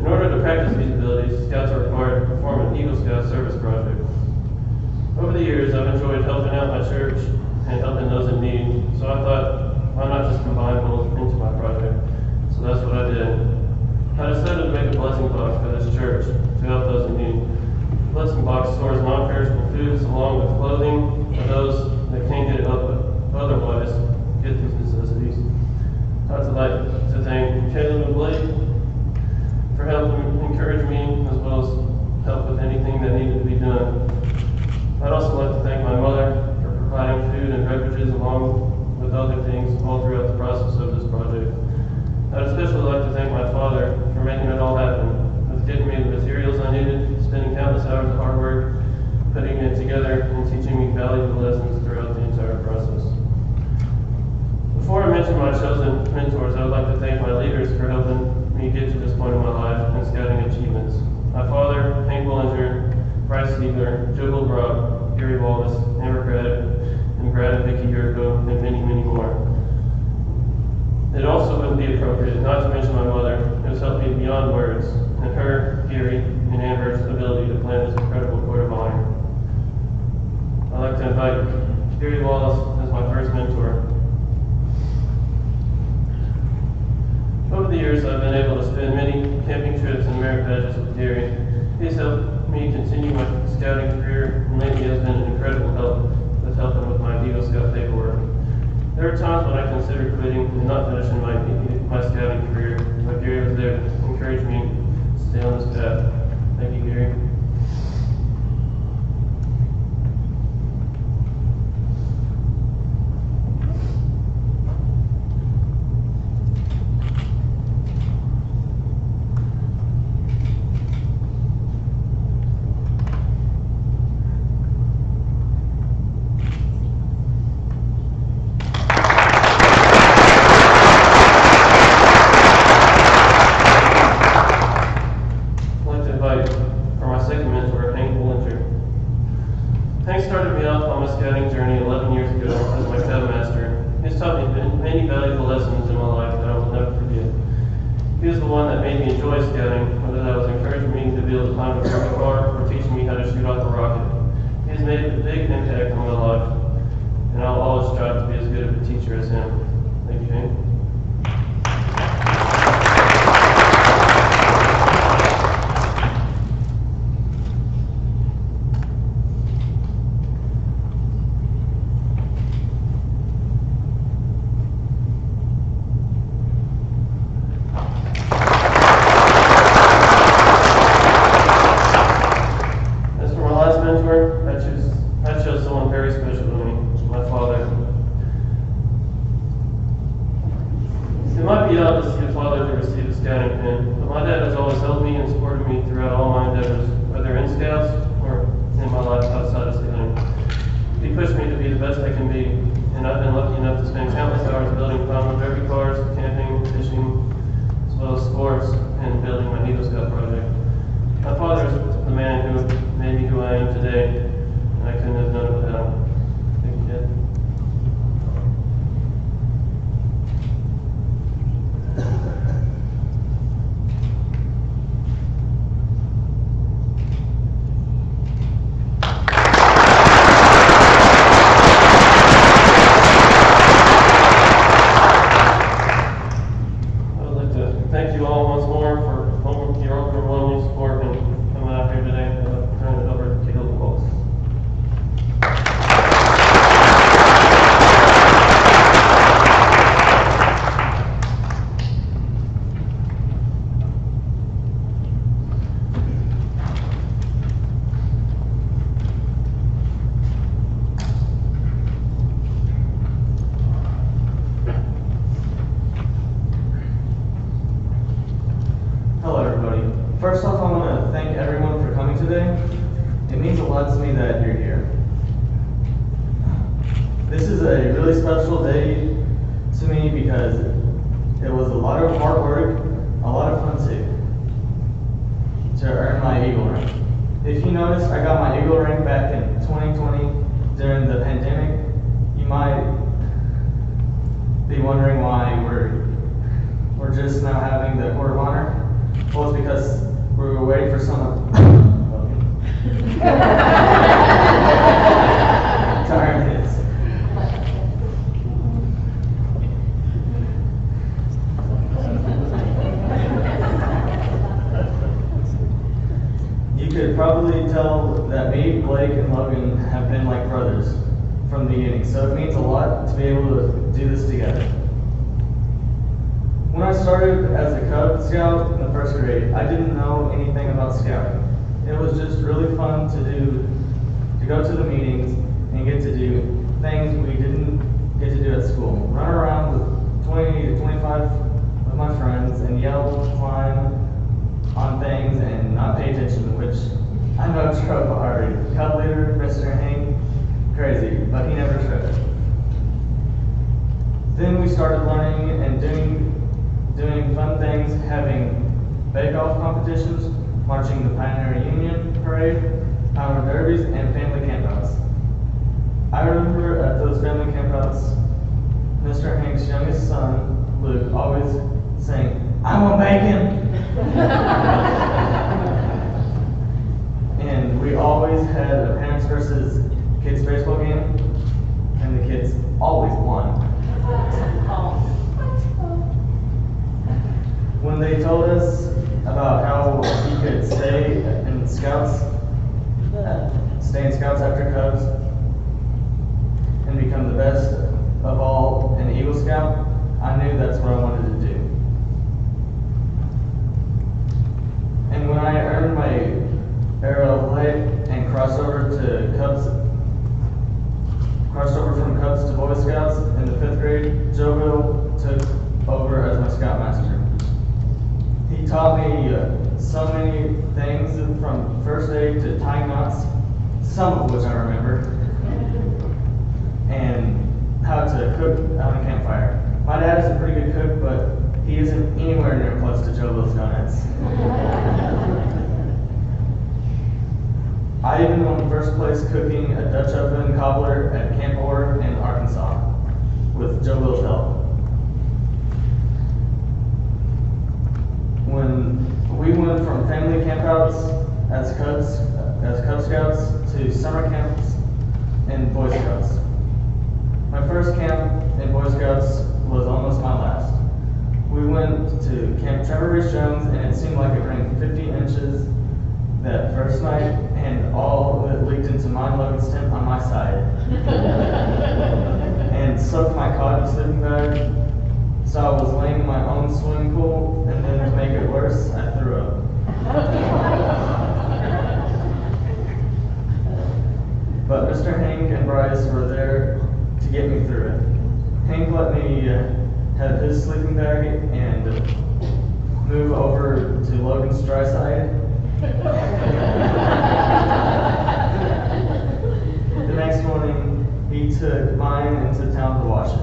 In order to practice these abilities, Scouts are required to perform an Eagle Scout service project. Over the years, I've enjoyed helping out my church and helping those in need, so I thought, why not just combine both into my project? So that's what I did. I decided to make a blessing box for this church to help those in need. The blessing box stores non-perishable foods along with clothing for those that can't get it otherwise get these necessities. I'd like to thank Caleb and Blake for helping encourage me as well as help with anything that needed to be done. I'd also like to thank my mother for providing food and beverages along with other things all throughout the process of this project. I'd especially like to thank my father for making it all happen, with getting me the materials I needed, spending countless hours of hard work, putting it together, and teaching me valuable lessons throughout the entire process. Before I mention my chosen mentors, I would like to thank my leaders for helping me get to this point in my life and scouting achievements. My father, Hank Willinger, Bryce Siegler, Joe Brock, Gary Wallace, Amber and Brad and Vicki Yurko, and many, many more. It also wouldn't be appropriate not to mention my mother, who has helped me beyond words, and her, Gary, and Amber's ability to plan this incredible court of honor. I'd like to invite Gary Wallace as my first mentor. Over the years, I've been able to spend many camping trips and merit badges with Gary. He's helped me continue my scouting career, and lately has been an incredible help with helping with my Eagle Scout paperwork. There are times when I considered quitting and not finishing my scouting career, but Gary was there to encourage me to stay on this path. Thank you, Gary. Hank started me off on my scouting journey 11 years ago as my scoutmaster. He's taught me many valuable lessons in my life that I will never forget. He was the one that made me enjoy scouting, whether that was encouraging me to be able to climb a turkey car or teaching me how to shoot off a rocket. He has made a big impact on my life, and I'll always strive to be as good of a teacher as him. Thank you, Hank. I chose someone very special to me, my father. It might be odd to see a father to receive a scouting pin, but my dad has always helped me and supported me throughout all my endeavors, whether in scouts or in my life outside of scouting. He pushed me to be the best I can be, and I've been lucky enough to spend countless hours building common derby cars, camping, fishing, as well as sports, and building my Eagle Scout project. My father is the man who made me who I am today, and I couldn't have done it without him. Thank you, Dad. I would like to thank you all once more for your overwhelming support and coming out here today. Turn it over to Caleb Wallace. Hello, everybody. First off, I want to thank everyone for coming today. It means a lot to me that you're here. This is a really special day to me because it was a lot of hard work, a lot of fun too, to earn my Eagle rank. If you notice, I got my Eagle rank back in 2020 during the pandemic. You might be wondering why we're just now having the Court of Honor. Well, it's because we were waiting for someone. Darn it. You could probably tell that me, Blake, and Logan have been like brothers from the beginning, so it means a lot to be able to do this together. When I started as a Cub Scout in the first grade, I didn't know anything about scouting. It was just really fun to go to the meetings and get to do things we didn't get to do at school. Run around with 20 to 25 of my friends and yell, climb on things and not pay attention, which I know drove hard. Cub leader, Mr. Hank, crazy, but he never tripped. Then we started learning and doing fun things, having bake-off competitions, marching the Pioneer Union Parade, Power Derbies, and family campouts. I remember at those family campouts, Mr. Hank's youngest son, Luke, always saying, "I want bacon!" And we always had a parents versus kids baseball game, and the kids always won. When they told us about how he could stay in Scouts after Cubs, and become the best of all an Eagle Scout, I knew that's what I wanted to do. And when I earned my Arrow of Light and crossed over from Cubs to Boy Scouts in the 5th grade, Joe Bill took over as my Scoutmaster. He taught me so many things, from first aid to tying knots, some of which I remember, and how to cook on a campfire. My dad is a pretty good cook, but he isn't anywhere near close to Joe Bill's Donuts. I even won first place cooking a Dutch oven cobbler at Camp Orr in Arkansas with Joe Bill's help. When we went from family campouts as Cub Scouts to summer camps in Boy Scouts. My first camp in Boy Scouts was almost my last. We went to Camp Trevor Reese Jones, and it seemed like it rained 50 inches that first night, and all of it leaked into mine Logan's tent on my side. And soaked my cot and sleeping bag, so I was laying in my own swimming pool, and then to make it worse, I threw up. But Mr. Hank and Bryce were there to get me through it. Hank let me have his sleeping bag and move over to Logan's dry side. The next morning, he took mine into town to wash it.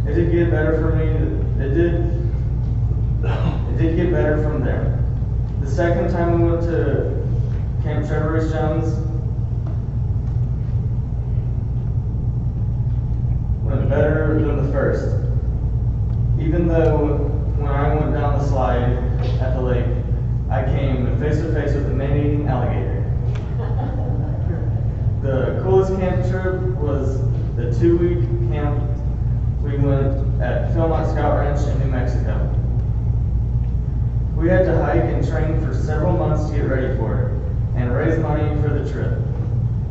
It did get better for me. It did get better from there. The second time we went to Camp Trevor Reese Jones, went better than the first. Even though when I went down the slide at the lake, I came face to face with a man-eating alligator. The coolest camp trip was the 2-week camp we went at Philmont Scout Ranch in New Mexico. We had to hike and train for several months to get ready for it and raise money for the trip.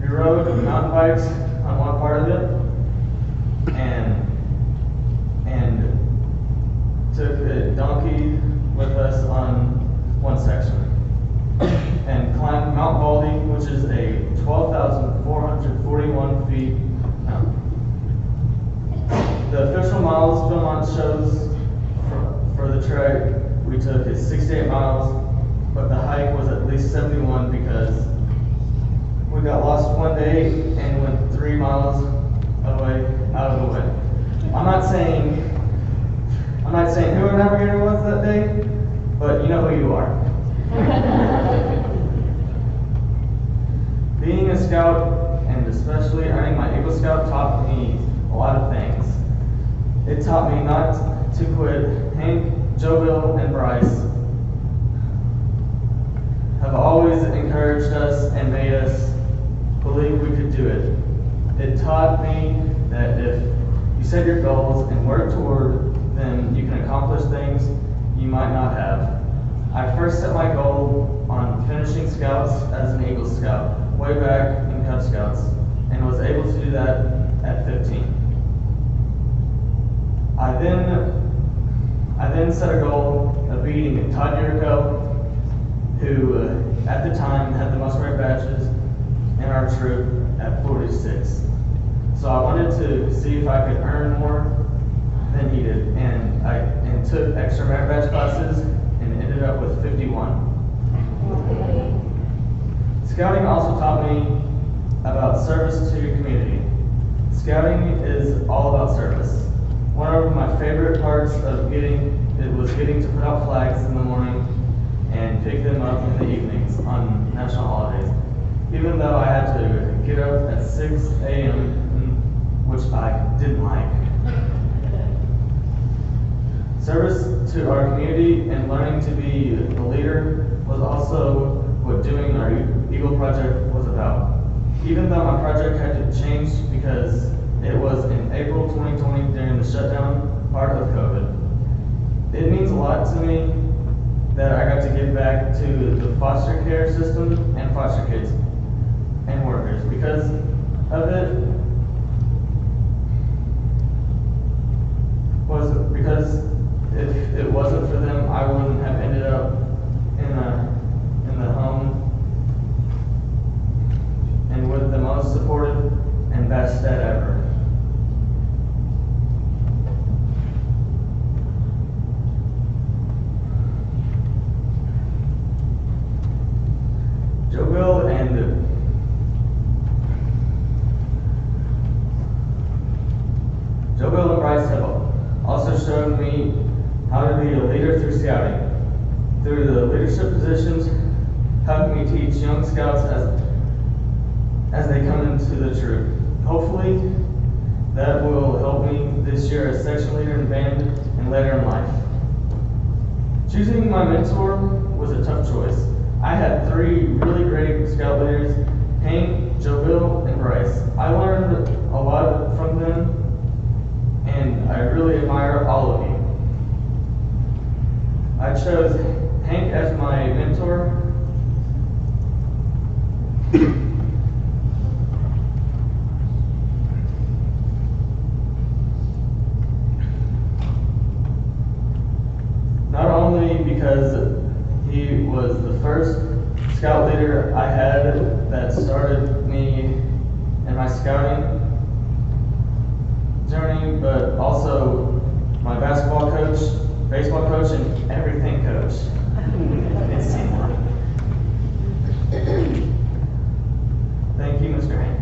We rode mountain bikes on one part of it and took a donkey with us on one section and climbed Mount Baldy, which is a 12,441 feet mountain. The official miles Philmont shows for the trek we took is 68 miles, but the hike was at least 71 because we got lost one day and went 3 miles away out of the way. I'm not saying who our navigator was that day, but you know who you are. Being a scout, and especially earning my Eagle Scout, taught me a lot of things. It taught me not to quit. Hank, Joe Bill, and Bryce have always encouraged us and made us believe we could do it. It taught me that if you set your goals and work toward them, you can accomplish things you might not have. I first set my goal on finishing Scouts as an Eagle Scout way back in Cub Scouts and was able to do that at 15. I then set a goal of beating Todd Yurko, who at the time had the most red badges in our troop at 46. So I wanted to see if I could earn more than he did, and I took extra merit badge classes and ended up with 51. Scouting also taught me about service to your community. Scouting is all about service. One of my favorite parts of getting to put out flags in the morning and pick them up in the evenings on national holidays. Even though I had to get up at 6 a.m., which I didn't like. Service to our community and learning to be a leader was also what doing our Eagle Project was about. Even though my project had to change because it was in April 2020 during the shutdown part of COVID. It means a lot to me that I got to give back to the foster care system and foster kids and workers. Because of it, because if it wasn't for them, I wouldn't have ended up in the home and with the most supportive and best dad ever. Joe Bill and Bryce have also showed me how to be a leader through scouting. Through the leadership positions, helping me teach young scouts as they come into the troop. Hopefully, that will help me this year as section leader in band and later in life. Choosing my mentor was a tough choice. I had 3 really great scout leaders, Hank, Joe Bill, and Bryce. I learned a lot from them, and I really admire all of you. I chose Hank as my mentor. Not only because he was the first scout leader I had that started me in my scouting journey, but also my basketball coach, baseball coach, and everything coach. It's teamwork. Thank you, Mr. Hank.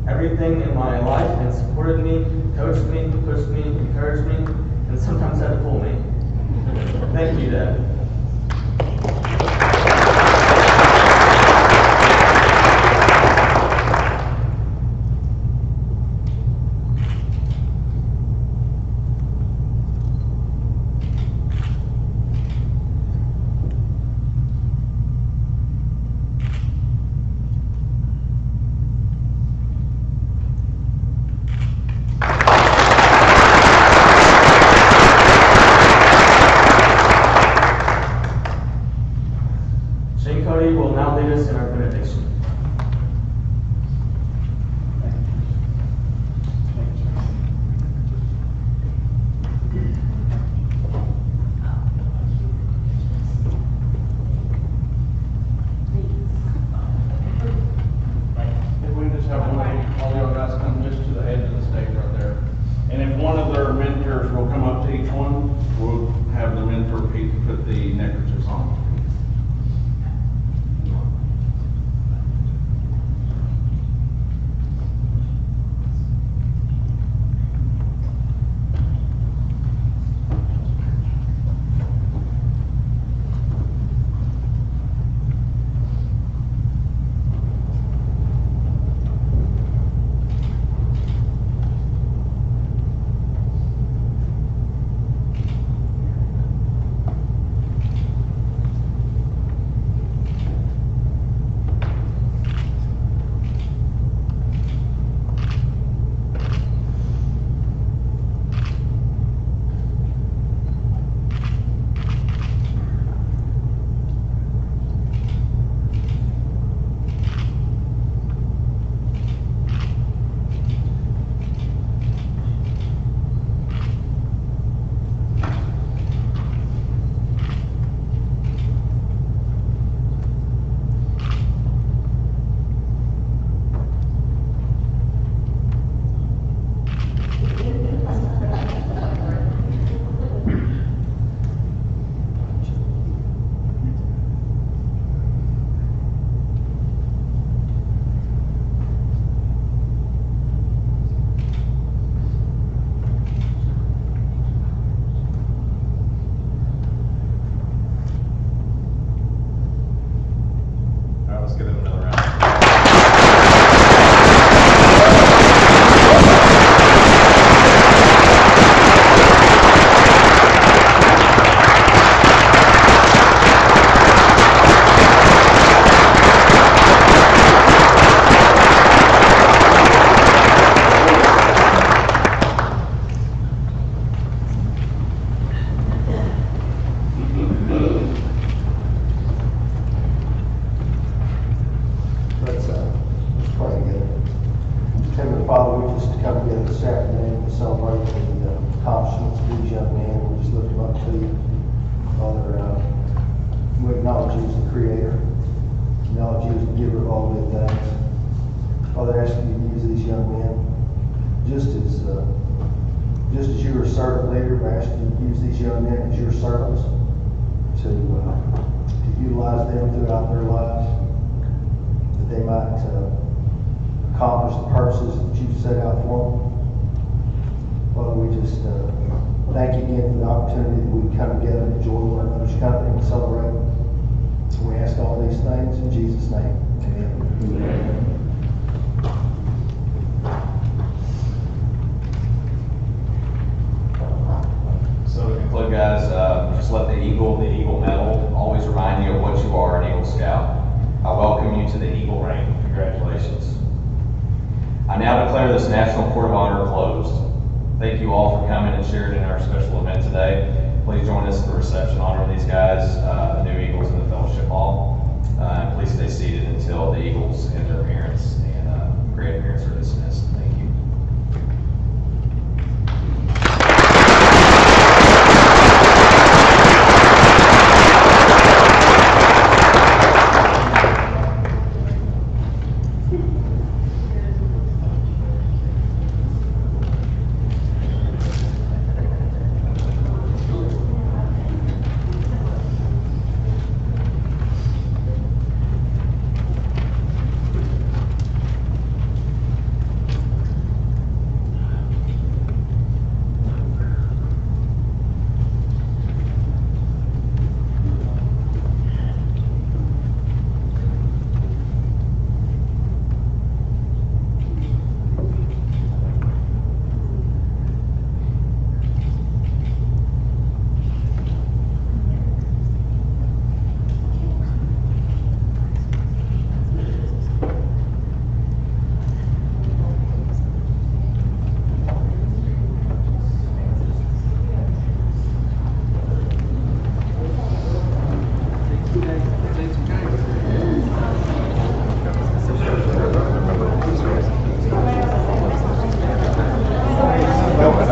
Everything in my life and supported me, coached me, pushed me, encouraged me, and sometimes had to pull me. Thank you, Dad. we'll have the mentor Pete put the necklaces on. All right, let's give it another round. Let's pray together. Heavenly Father, we just come together this afternoon to celebrate the accomplishments of these young men. We just lift them up to you. Father, we acknowledge you as the Creator, acknowledge you as the giver of all good things. Father, I ask you to use these young men just as you are a servant leader. I ask you to use these young men as your servants to utilize them throughout their lives, that they might accomplish the purposes that you've set out for them. Father, we just thank you again for the opportunity that we come together and enjoy one another's company and celebrate. And we ask all these things in Jesus' name. Amen. So to conclude, guys, just let the Eagle Medal always remind you of what you are, an Eagle Scout. I welcome you to the Eagle Ring. Congratulations. I now declare this National Court of Honor closed. Thank you all for coming and sharing in our special event today. Please join us at the reception honoring these guys, the new Eagles in the Fellowship Hall. And please stay seated until the Eagles and their parents and grandparents are dismissed. Thank you.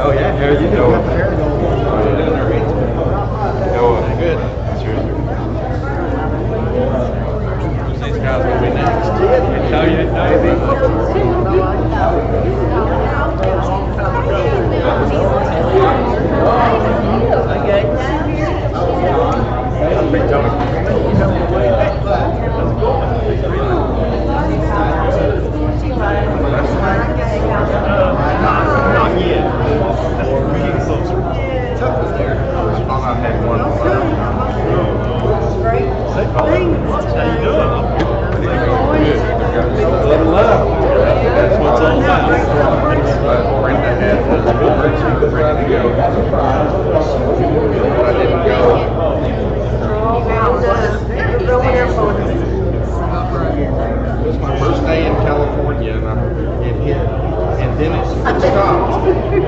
Oh yeah, how are you doing? Good. These guys will be next. Tell you anything? Stop.